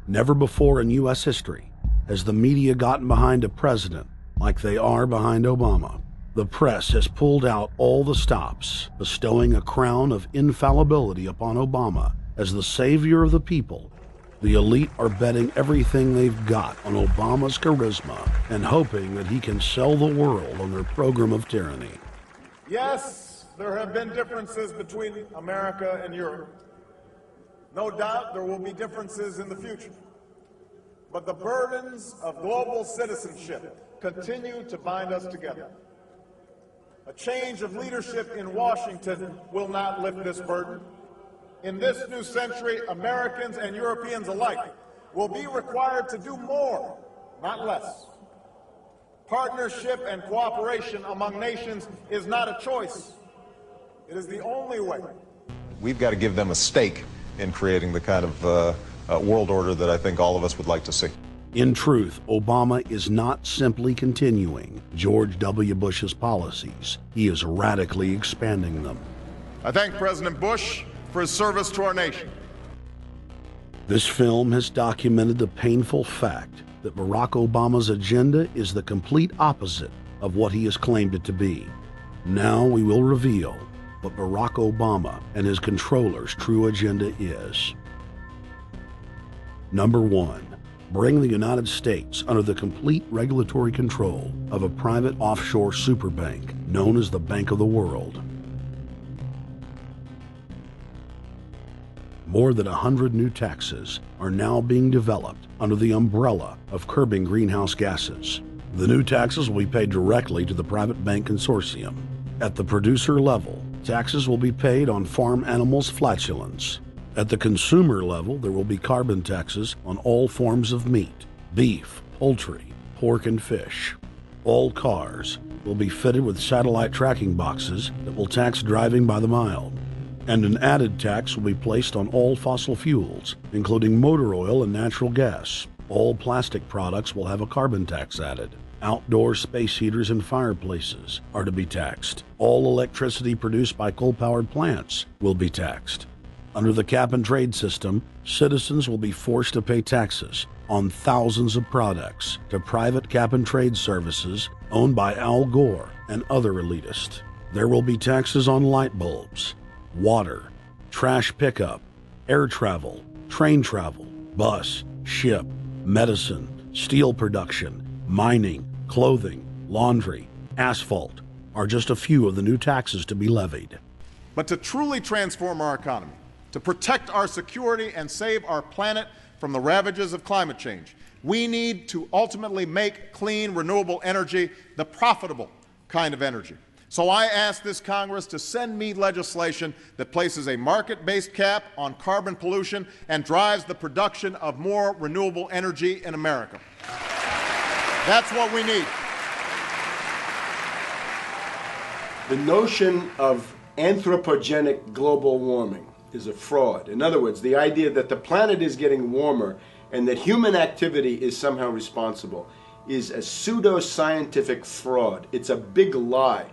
Never before in U.S. history has the media gotten behind a president like they are behind Obama. The press has pulled out all the stops, bestowing a crown of infallibility upon Obama as the savior of the people. The elite are betting everything they've got on Obama's charisma and hoping that he can sell the world on their program of tyranny. Yes, there have been differences between America and Europe. No doubt there will be differences in the future. But the burdens of global citizenship continue to bind us together. A change of leadership in Washington will not lift this burden. In this new century, Americans and Europeans alike will be required to do more, not less. Partnership and cooperation among nations is not a choice. It is the only way. We've got to give them a stake in creating the kind of world order that I think all of us would like to see. In truth, Obama is not simply continuing George W. Bush's policies. He is radically expanding them. I thank President Bush for his service to our nation. This film has documented the painful fact that Barack Obama's agenda is the complete opposite of what he has claimed it to be. Now we will reveal what Barack Obama and his controllers' true agenda is. Number 1. Bring the United States under the complete regulatory control of a private offshore superbank known as the Bank of the World. More than 100 new taxes are now being developed under the umbrella of curbing greenhouse gases. The new taxes will be paid directly to the private bank consortium. At the producer level, taxes will be paid on farm animals' flatulence. At the consumer level, there will be carbon taxes on all forms of meat, beef, poultry, pork, and fish. All cars will be fitted with satellite tracking boxes that will tax driving by the mile. And an added tax will be placed on all fossil fuels, including motor oil and natural gas. All plastic products will have a carbon tax added. Outdoor space heaters and fireplaces are to be taxed. All electricity produced by coal-powered plants will be taxed. Under the cap-and-trade system, citizens will be forced to pay taxes on thousands of products to private cap-and-trade services owned by Al Gore and other elitists. There will be taxes on light bulbs, water, trash pickup, air travel, train travel, bus, ship, medicine, steel production, mining, clothing, laundry, asphalt are just a few of the new taxes to be levied. But to truly transform our economy, to protect our security and save our planet from the ravages of climate change, we need to ultimately make clean, renewable energy the profitable kind of energy. So I ask this Congress to send me legislation that places a market-based cap on carbon pollution and drives the production of more renewable energy in America. That's what we need. The notion of anthropogenic global warming is a fraud. In other words, the idea that the planet is getting warmer and that human activity is somehow responsible is a pseudo-scientific fraud. It's a big lie.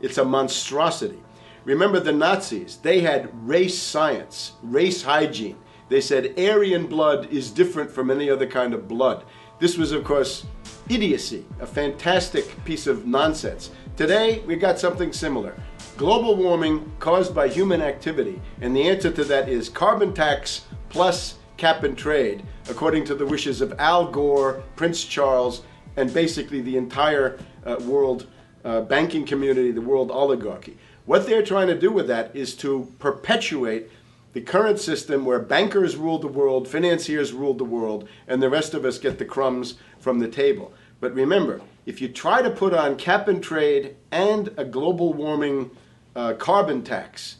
It's a monstrosity. Remember the Nazis, they had race science, race hygiene. They said Aryan blood is different from any other kind of blood. This was, of course, idiocy, a fantastic piece of nonsense. Today, we got something similar. Global warming caused by human activity, and the answer to that is carbon tax plus cap and trade, according to the wishes of Al Gore, Prince Charles, and basically the entire world banking community, the world oligarchy. What they're trying to do with that is to perpetuate the current system where bankers rule the world, financiers rule the world, and the rest of us get the crumbs from the table. But remember, if you try to put on cap and trade and a global warming carbon tax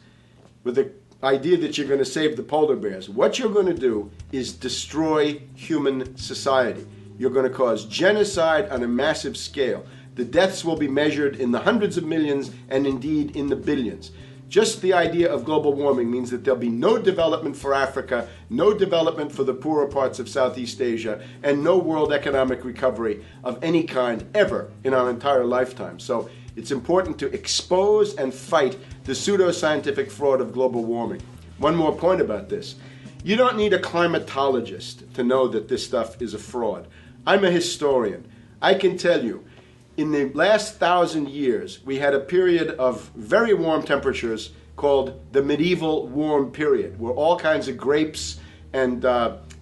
with the idea that you're going to save the polar bears, what you're going to do is destroy human society. You're going to cause genocide on a massive scale. The deaths will be measured in the hundreds of millions and indeed in the billions. Just the idea of global warming means that there'll be no development for Africa, no development for the poorer parts of Southeast Asia, and no world economic recovery of any kind ever in our entire lifetime. So it's important to expose and fight the pseudoscientific fraud of global warming. One more point about this. You don't need a climatologist to know that this stuff is a fraud. I'm a historian. I can tell you, in the last 1,000 years, we had a period of very warm temperatures called the medieval warm period, where all kinds of grapes and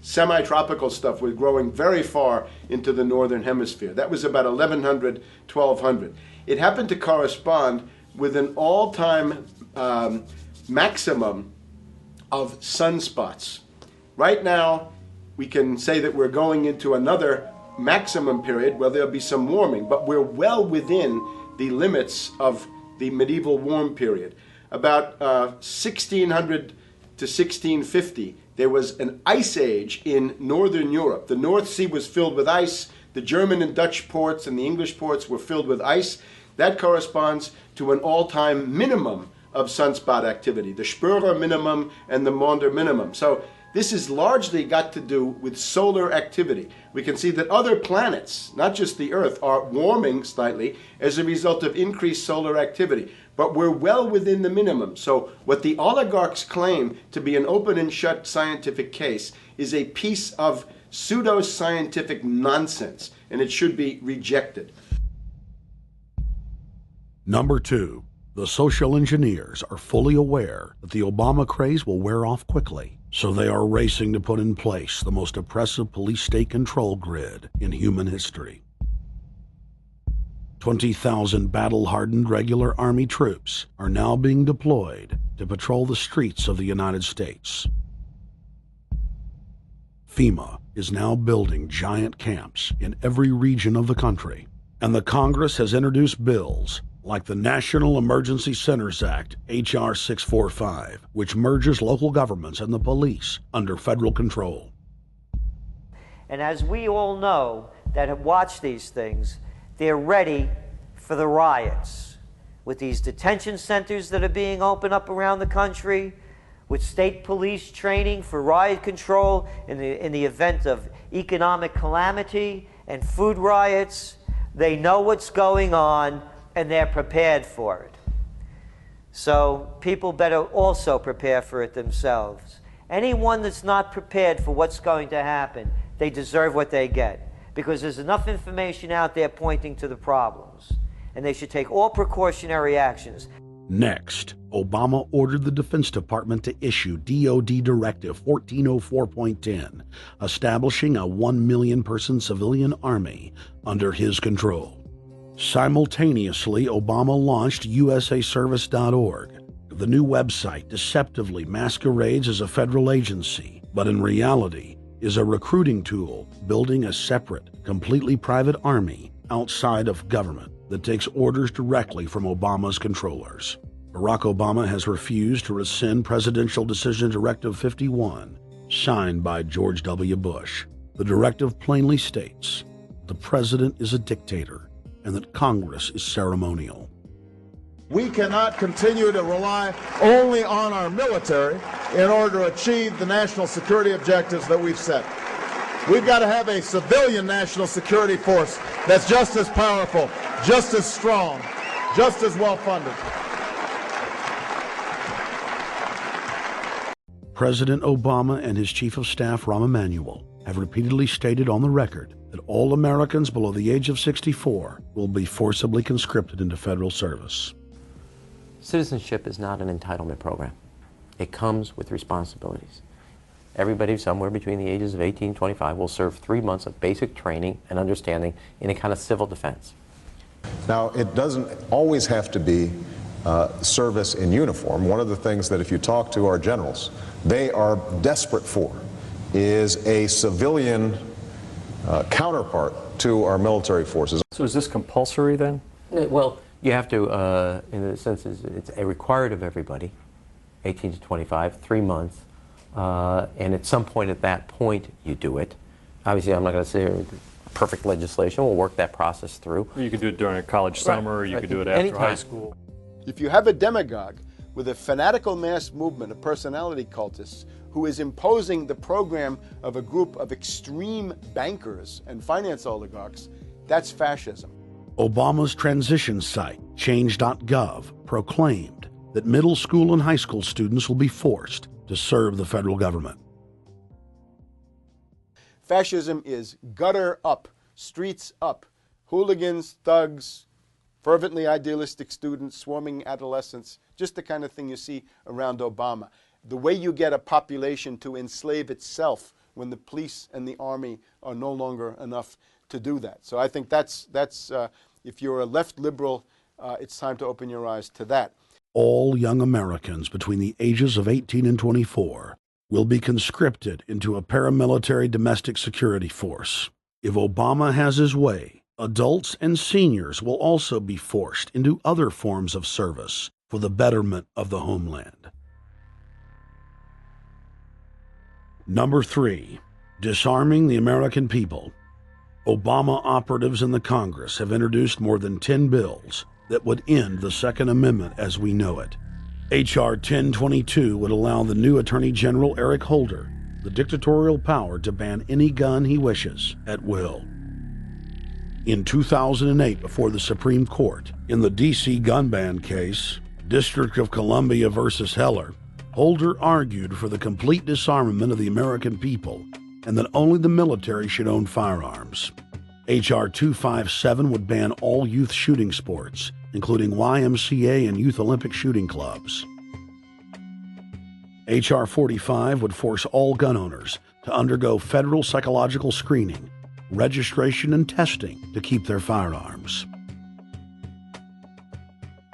semi-tropical stuff was growing very far into the northern hemisphere. That was about 1100, 1200. It happened to correspond with an all-time maximum of sunspots. Right now, we can say that we're going into another maximum period where there'll be some warming, but we're well within the limits of the medieval warm period. About 1600 to 1650, there was an ice age in northern Europe. The North Sea was filled with ice. The German and Dutch ports and the English ports were filled with ice. That corresponds to an all-time minimum of sunspot activity, the Spörer minimum and the Maunder minimum. So this has largely got to do with solar activity. We can see that other planets, not just the Earth, are warming slightly as a result of increased solar activity. But we're well within the minimum. So what the oligarchs claim to be an open and shut scientific case is a piece of pseudo-scientific nonsense, and it should be rejected. Number 2, the social engineers are fully aware that the Obama craze will wear off quickly, so they are racing to put in place the most oppressive police state control grid in human history. 20,000 battle-hardened regular Army troops are now being deployed to patrol the streets of the United States. FEMA is now building giant camps in every region of the country, and the Congress has introduced bills like the National Emergency Centers Act, H.R. 645, which merges local governments and the police under federal control. And as we all know that have watched these things, they're ready for the riots. With these detention centers that are being opened up around the country, with state police training for riot control in the event of economic calamity and food riots, they know what's going on and they're prepared for it. So people better also prepare for it themselves. Anyone that's not prepared for what's going to happen, they deserve what they get, because there's enough information out there pointing to the problems, and they should take all precautionary actions. Next, Obama ordered the Defense Department to issue DoD Directive 1404.10, establishing a 1 million person civilian army under his control. Simultaneously, Obama launched usaservice.org. The new website deceptively masquerades as a federal agency, but in reality is a recruiting tool building a separate, completely private army outside of government that takes orders directly from Obama's controllers. Barack Obama has refused to rescind Presidential Decision Directive 51, signed by George W. Bush. The directive plainly states the president is a dictator and that Congress is ceremonial. We cannot continue to rely only on our military in order to achieve the national security objectives that we've set. We've got to have a civilian national security force that's just as powerful, just as strong, just as well funded. President Obama and his Chief of Staff, Rahm Emanuel, have repeatedly stated on the record that all Americans below the age of 64 will be forcibly conscripted into federal service. Citizenship is not an entitlement program. It comes with responsibilities. Everybody somewhere between the ages of 18 and 25 will serve 3 months of basic training and understanding in a kind of civil defense. Now, it doesn't always have to be service in uniform. One of the things that if you talk to our generals, they are desperate for is a civilian counterpart to our military forces. So is this compulsory then? Well, you have to, in a sense, it's a required of everybody, 18 to 25, 3 months, and at some point at that point you do it. Obviously, I'm not going to say perfect legislation. We'll work that process through. Or you could do it during a college summer, or you could do it after high school. If you have a demagogue with a fanatical mass movement of personality cultists who is imposing the program of a group of extreme bankers and finance oligarchs, that's fascism. Obama's transition site, change.gov, proclaimed that middle school and high school students will be forced to serve the federal government. Fascism is gutter up, streets up, hooligans, thugs, fervently idealistic students, swarming adolescents, just the kind of thing you see around Obama. The way you get a population to enslave itself when the police and the army are no longer enough to do that. So I think that's if you're a left liberal, it's time to open your eyes to that. All young Americans between the ages of 18 and 24 will be conscripted into a paramilitary domestic security force. If Obama has his way, adults and seniors will also be forced into other forms of service for the betterment of the homeland. Number 3, disarming the American people. Obama operatives in the Congress have introduced more than 10 bills that would end the Second Amendment as we know it. H.R. 1022 would allow the new Attorney General Eric Holder the dictatorial power to ban any gun he wishes at will. In 2008, before the Supreme Court, in the D.C. gun ban case, District of Columbia versus Heller, Holder argued for the complete disarmament of the American people and that only the military should own firearms. H.R. 257 would ban all youth shooting sports, including YMCA and Youth Olympic shooting clubs. H.R. 45 would force all gun owners to undergo federal psychological screening, registration, and testing to keep their firearms.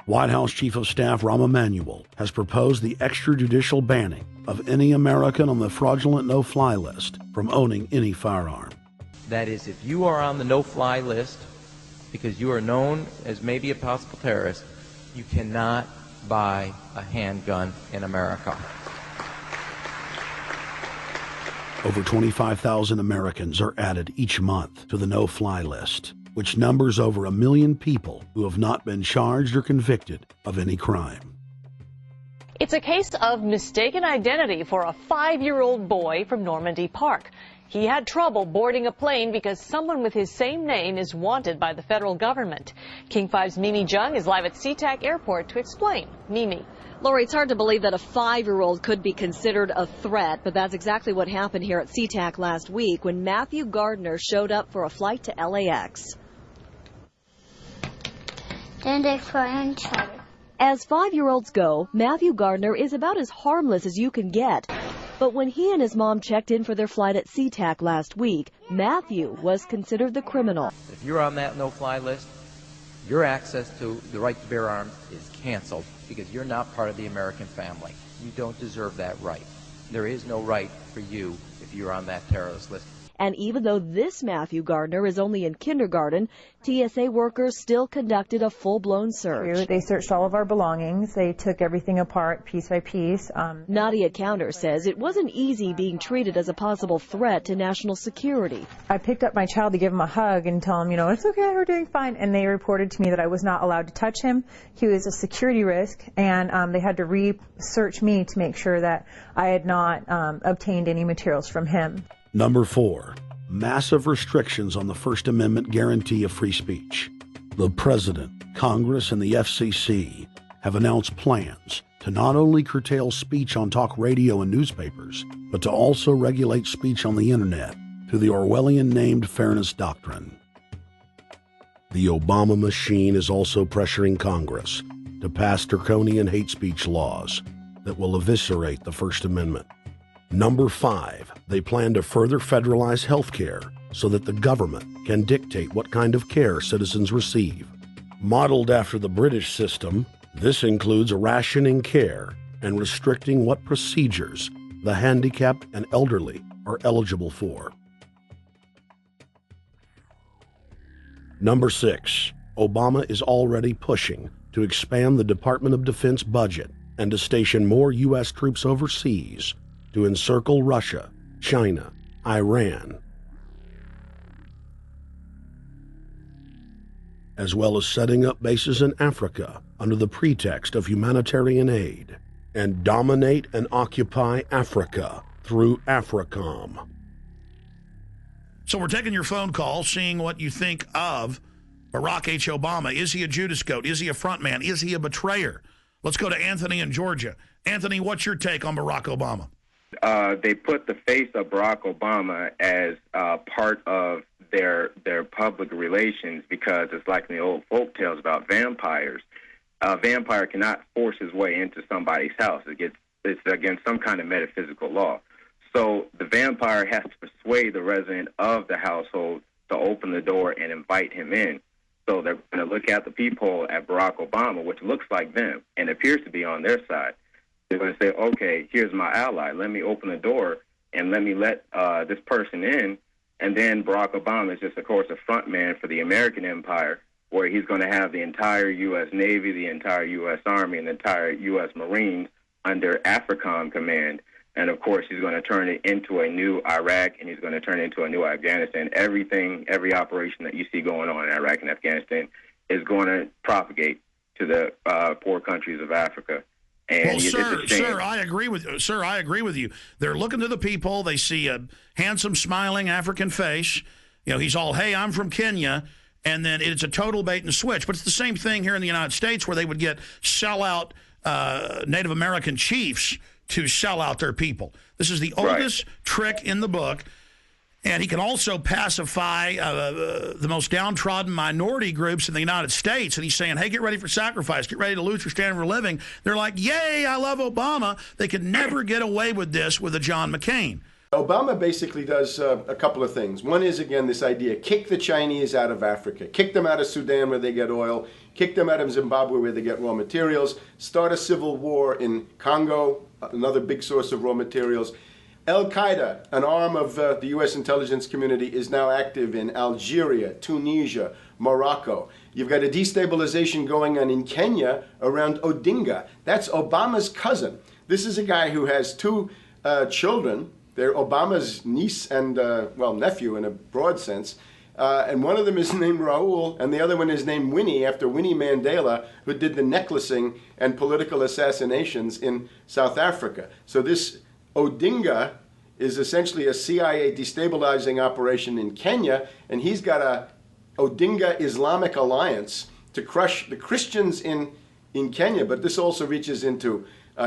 White House Chief of Staff Rahm Emanuel has proposed the extrajudicial banning of any American on the fraudulent no-fly list from owning any firearm. That is, if you are on the no-fly list because you are known as maybe a possible terrorist, you cannot buy a handgun in America. Over 25,000 Americans are added each month to the no-fly list, which numbers over 1 million people who have not been charged or convicted of any crime. It's a case of mistaken identity for a 5-year-old boy from Normandy Park. He had trouble boarding a plane because someone with his same name is wanted by the federal government. King 5's Mimi Jung is live at SeaTac Airport to explain. Mimi. Lori, it's hard to believe that a 5-year-old could be considered a threat, but that's exactly what happened here at SeaTac last week when Matthew Gardner showed up for a flight to LAX. As 5-year-olds go, Matthew Gardner is about as harmless as you can get. But when he and his mom checked in for their flight at SeaTac last week, Matthew was considered the criminal. If you're on that no-fly list, your access to the right to bear arms is canceled because you're not part of the American family. You don't deserve that right. There is no right for you if you're on that terrorist list. And even though this Matthew Gardner is only in kindergarten, TSA workers still conducted a full-blown search. They searched all of our belongings. They took everything apart piece by piece. Nadia Counter says it wasn't easy being treated as a possible threat to national security. I picked up my child to give him a hug and tell him, you know, it's okay, we're doing fine. And they reported to me that I was not allowed to touch him. He was a security risk, and they had to research me to make sure that I had not obtained any materials from him. Number 4, massive restrictions on the First Amendment guarantee of free speech. The President, Congress, and the FCC have announced plans to not only curtail speech on talk radio and newspapers, but to also regulate speech on the internet. to the Orwellian-named Fairness Doctrine. The Obama machine is also pressuring Congress to pass draconian hate speech laws that will eviscerate the First Amendment. Number 5, they plan to further federalize health care so that the government can dictate what kind of care citizens receive. Modeled after the British system, this includes rationing care and restricting what procedures the handicapped and elderly are eligible for. Number 6, Obama is already pushing to expand the Department of Defense budget and to station more U.S. troops overseas to encircle Russia, China, Iran, as well as setting up bases in Africa under the pretext of humanitarian aid, and dominate and occupy Africa through AFRICOM. So we're taking your phone call, seeing what you think of Barack H. Obama. Is he a Judas goat? Is he a front man? Is he a betrayer? Let's go to Anthony in Georgia. Anthony, what's your take on Barack Obama? They put the face of Barack Obama as part of their public relations because it's like in the old folk tales about vampires. A vampire cannot force his way into somebody's house. It's against some kind of metaphysical law. So the vampire has to persuade the resident of the household to open the door and invite him in. So they're going to look at the peephole at Barack Obama, which looks like them and appears to be on their side. They're going to say, okay, here's my ally. Let me open the door and let me let this person in. And then Barack Obama is just, of course, a front man for the American empire, where he's going to have the entire U.S. Navy, the entire U.S. Army, and the entire U.S. Marines under AFRICOM command. And, of course, he's going to turn it into a new Iraq, and he's going to turn it into a new Afghanistan. Every operation that you see going on in Iraq and Afghanistan is going to propagate to the poor countries of Africa. And well, sir, I agree with you. They're looking to the people. They see a handsome, smiling African face. You know, he's all, hey, I'm from Kenya. And then it's a total bait and switch. But it's the same thing here in the United States where they would get sellout Native American chiefs to sell out their people. This is the oldest trick in the book. And he can also pacify the most downtrodden minority groups in the United States. And he's saying, hey, get ready for sacrifice. Get ready to lose your standard of living. They're like, yay, I love Obama. They could never get away with this with a John McCain. Obama basically does a couple of things. One is, again, this idea, kick the Chinese out of Africa. Kick them out of Sudan where they get oil. Kick them out of Zimbabwe where they get raw materials. Start a civil war in Congo, another big source of raw materials. Al-Qaeda, an arm of the U.S. intelligence community, is now active in Algeria, Tunisia, Morocco. You've got a destabilization going on in Kenya around Odinga. That's Obama's cousin. This is a guy who has two children. They're Obama's niece and, nephew in a broad sense. And one of them is named Raul, and the other one is named Winnie, after Winnie Mandela, who did the necklacing and political assassinations in South Africa. So this Odinga is essentially a CIA destabilizing operation in Kenya, and he's got a Odinga Islamic Alliance to crush the Christians in Kenya, but this also reaches into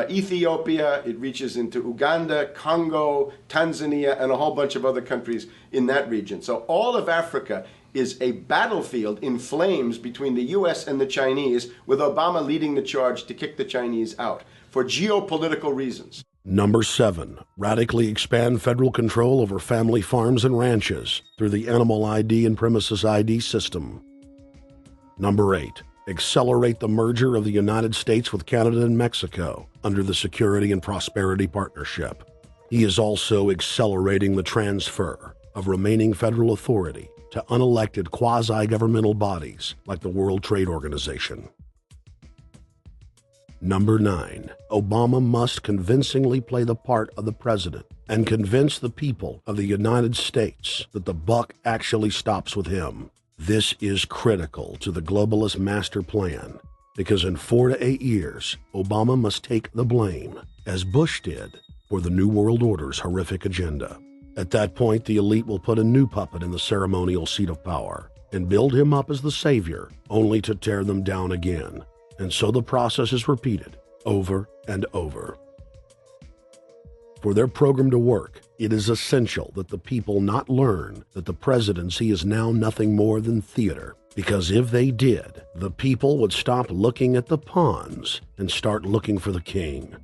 Ethiopia, it reaches into Uganda, Congo, Tanzania, and a whole bunch of other countries in that region. So all of Africa is a battlefield in flames between the U.S. and the Chinese, with Obama leading the charge to kick the Chinese out for geopolitical reasons. Number 7, radically expand federal control over family farms and ranches through the Animal ID and Premises ID system. Number 8, accelerate the merger of the United States with Canada and Mexico under the Security and Prosperity Partnership. He is also accelerating the transfer of remaining federal authority to unelected quasi-governmental bodies like the World Trade Organization. Number 9, Obama must convincingly play the part of the president and convince the people of the United States that the buck actually stops with him. This is critical to the globalist master plan because in 4 to 8 years, Obama must take the blame, as Bush did, for the New World Order's horrific agenda. At that point, the elite will put a new puppet in the ceremonial seat of power and build him up as the savior, only to tear them down again. And so the process is repeated over and over. For their program to work, It is essential that the people not learn that the presidency is now nothing more than theater, because if they did, the people would stop looking at the pawns and start looking for the king.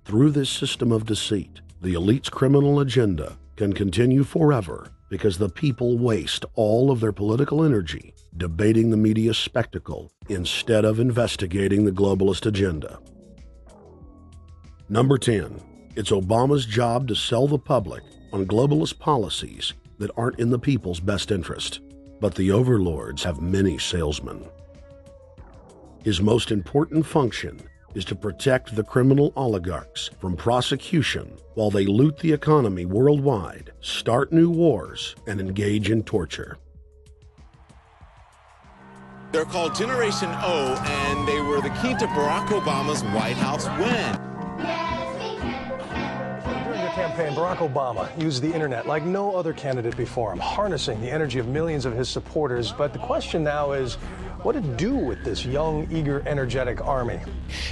Through this system of deceit, the elite's criminal agenda can continue forever because the people waste all of their political energy debating the media spectacle instead of investigating the globalist agenda. Number 10. It's Obama's job to sell the public on globalist policies that aren't in the people's best interest. But the overlords have many salesmen. His most important function is to protect the criminal oligarchs from prosecution while they loot the economy worldwide, start new wars, and engage in torture. They're called Generation O, and they were the key to Barack Obama's White House win. During the campaign, Barack Obama used the internet like no other candidate before him, harnessing the energy of millions of his supporters. But the question now is, what to do with this young, eager, energetic army?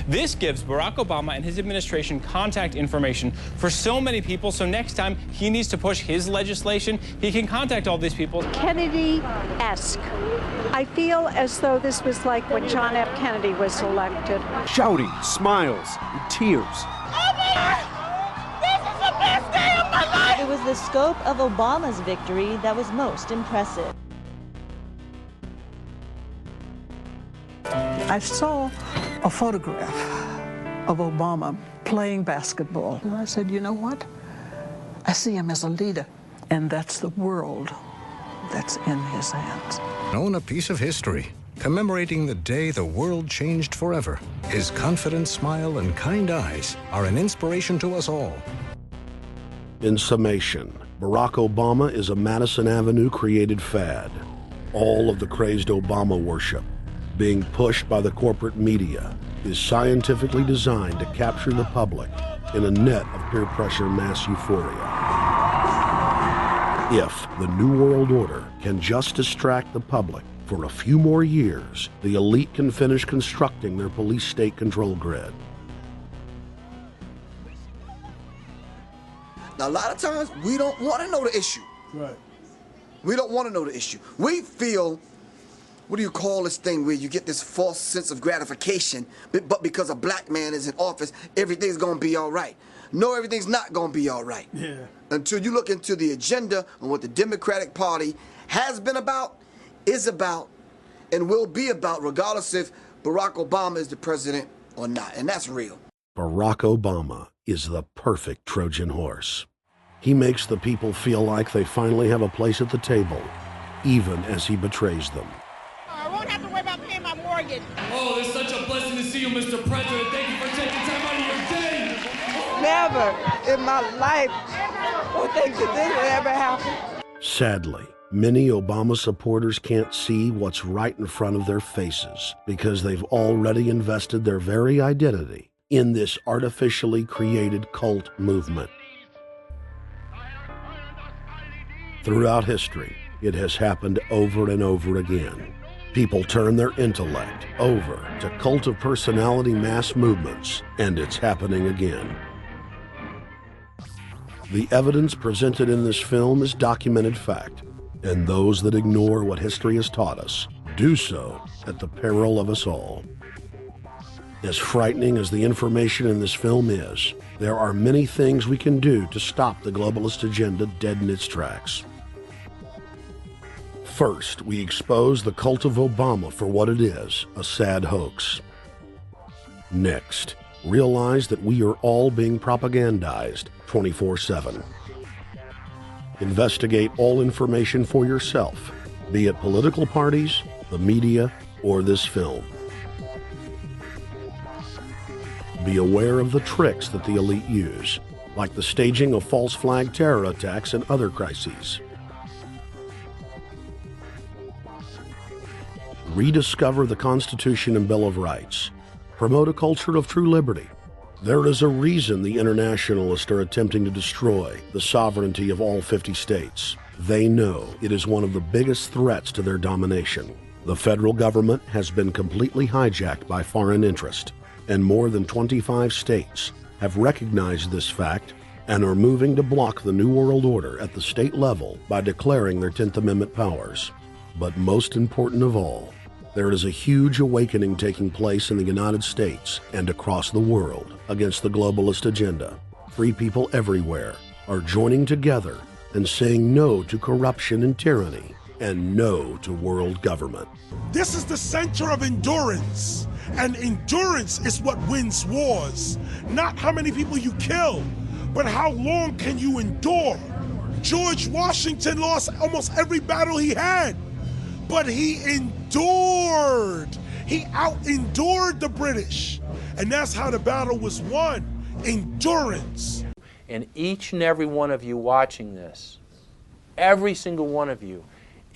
This gives Barack Obama and his administration contact information for so many people, so next time he needs to push his legislation, he can contact all these people. Kennedy-esque. I feel as though this was like when John F. Kennedy was elected. Shouting, smiles, and tears. Oh my God! This is the best day of my life! It was the scope of Obama's victory that was most impressive. I saw a photograph of Obama playing basketball. And I said, you know what? I see him as a leader, and that's the world that's in his hands. Own a piece of history, commemorating the day the world changed forever. His confident smile and kind eyes are an inspiration to us all. In summation, Barack Obama is a Madison Avenue created fad. All of the crazed Obama worship, being pushed by the corporate media, is scientifically designed to capture the public in a net of peer pressure mass euphoria. If the New World Order can just distract the public for a few more years, the elite can finish constructing their police state control grid. Now, a lot of times, we don't want to know the issue. Right. We don't want to know the issue. We feel, what do you call this thing where you get this false sense of gratification, but because a black man is in office, everything's going to be all right. No, everything's not going to be all right. Yeah. Until you look into the agenda on what the Democratic Party has been about, is about, and will be about, regardless if Barack Obama is the president or not. And that's real. Barack Obama is the perfect Trojan horse. He makes the people feel like they finally have a place at the table, even as he betrays them. I won't have to worry about paying my mortgage. Oh, it's such a blessing to see you, Mr. President. Thank you for taking time out of your day. Never in my life would think that this would ever happen. Sadly, many Obama supporters can't see what's right in front of their faces because they've already invested their very identity in this artificially created cult movement. Throughout history, it has happened over and over again. People turn their intellect over to cult of personality mass movements, and it's happening again. The evidence presented in this film is documented fact, and those that ignore what history has taught us do so at the peril of us all. As frightening as the information in this film is, there are many things we can do to stop the globalist agenda dead in its tracks. First, we expose the cult of Obama for what it is, a sad hoax. Next, realize that we are all being propagandized 24/7. Investigate all information for yourself, be it political parties, the media, or this film. Be aware of the tricks that the elite use, like the staging of false flag terror attacks and other crises. Rediscover the Constitution and Bill of Rights. Promote a culture of true liberty. There is a reason the internationalists are attempting to destroy the sovereignty of all 50 states. They know it is one of the biggest threats to their domination. The federal government has been completely hijacked by foreign interest, and more than 25 states have recognized this fact and are moving to block the New World Order at the state level by declaring their 10th Amendment powers. But most important of all, there is a huge awakening taking place in the United States and across the world against the globalist agenda. Free people everywhere are joining together and saying no to corruption and tyranny and no to world government. This is the center of endurance, and endurance is what wins wars. Not how many people you kill, but how long can you endure? George Washington lost almost every battle he had, but he endured. He out-endured the British, and that's how the battle was won, endurance. And each and every one of you watching this, every single one of you,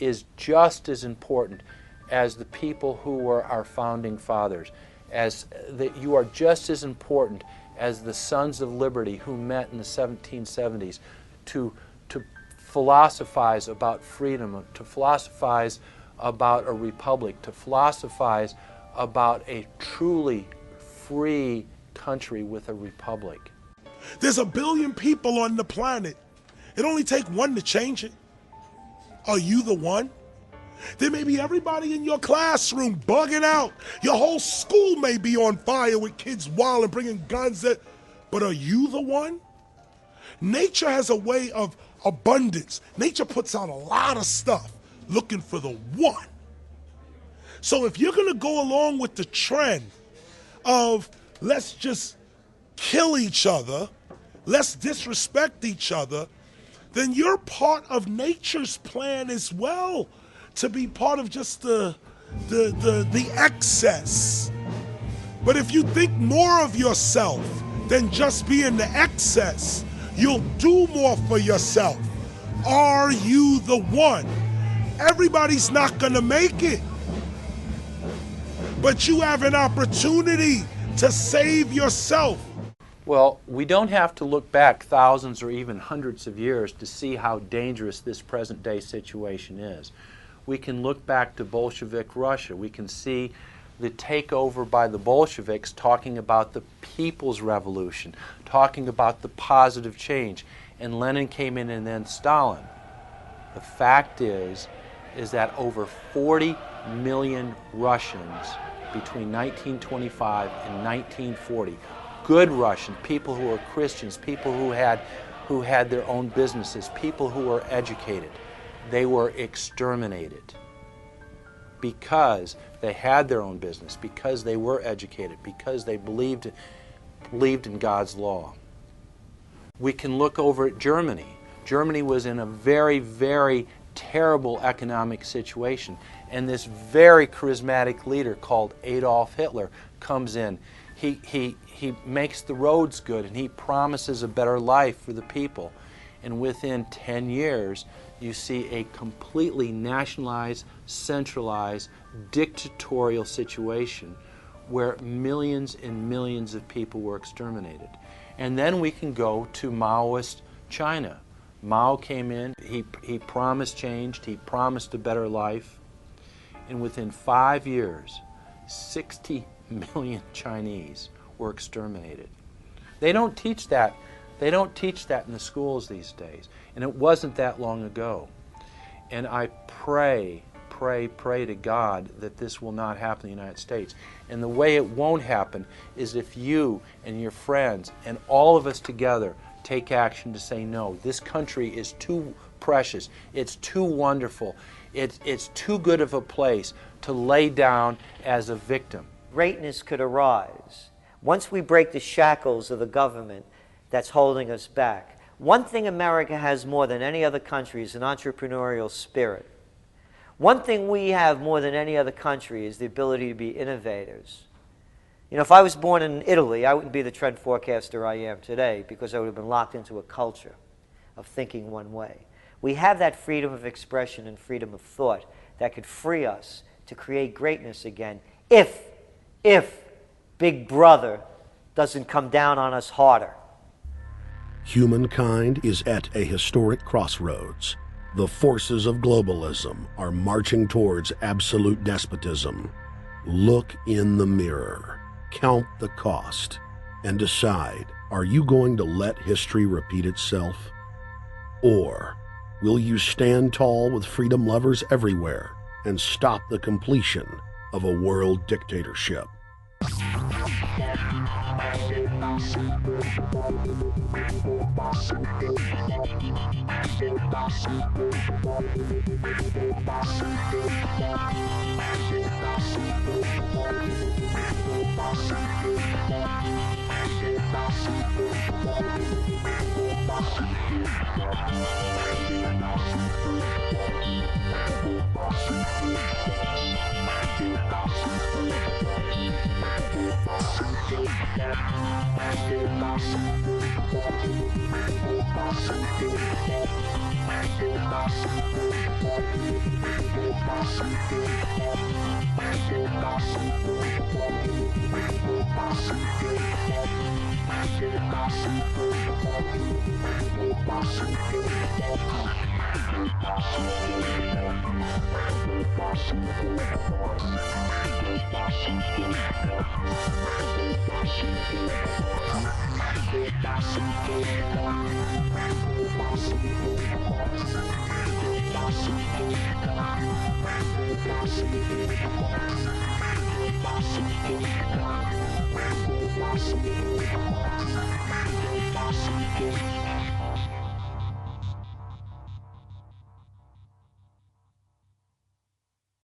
is just as important as the people who were our founding fathers, as that you are just as important as the Sons of Liberty who met in the 1770s to philosophize about freedom, to philosophize about a republic, to philosophize about a truly free country with a republic. There's 1 billion people on the planet. It only takes one to change it. Are you the one? There may be everybody in your classroom bugging out. Your whole school may be on fire with kids wild and bringing guns. But are you the one? Nature has a way of abundance. Nature puts out a lot of stuff looking for the one. So if you're going to go along with the trend of let's just kill each other, let's disrespect each other, then you're part of nature's plan as well, to be part of just the excess. But if you think more of yourself than just being the excess, you'll do more for yourself. Are you the one? Everybody's not gonna make it, but you have an opportunity to save yourself. Well, we don't have to look back thousands or even hundreds of years to see how dangerous this present day situation is. We can look back to Bolshevik Russia. We can see the takeover by the Bolsheviks talking about the people's revolution, talking about the positive change. And Lenin came in and then Stalin. The fact is that over 40 million Russians between 1925 and 1940, good Russians, people who were Christians, people who had their own businesses, people who were educated, they were exterminated because they had their own business, because they were educated, because they believed in God's law. We can look over at Germany. Germany was in a very, very terrible economic situation, and this very charismatic leader called Adolf Hitler comes in. He makes the roads good, and he promises a better life for the people. And within 10 years, you see a completely nationalized, centralized, dictatorial situation where millions and millions of people were exterminated. And then we can go to Maoist China. Mao came in, he promised change, he promised a better life, and within 5 years, 60 million Chinese were exterminated. They don't teach that. They don't teach that in the schools these days, and it wasn't that long ago. And I pray to God that this will not happen in the United States. And the way it won't happen is if you and your friends and all of us together take action to say no. This country is too precious. It's too wonderful. It's too good of a place to lay down as a victim. Greatness could arise once we break the shackles of the government that's holding us back. One thing America has more than any other country is an entrepreneurial spirit. One thing we have more than any other country is the ability to be innovators. You know, if I was born in Italy, I wouldn't be the trend forecaster I am today because I would have been locked into a culture of thinking one way. We have that freedom of expression and freedom of thought that could free us to create greatness again if Big Brother doesn't come down on us harder. Humankind is at a historic crossroads. The forces of globalism are marching towards absolute despotism. Look in the mirror. Count the cost. and decide, are you going to let history repeat itself? Or will you stand tall with freedom lovers everywhere and stop the completion of a world dictatorship?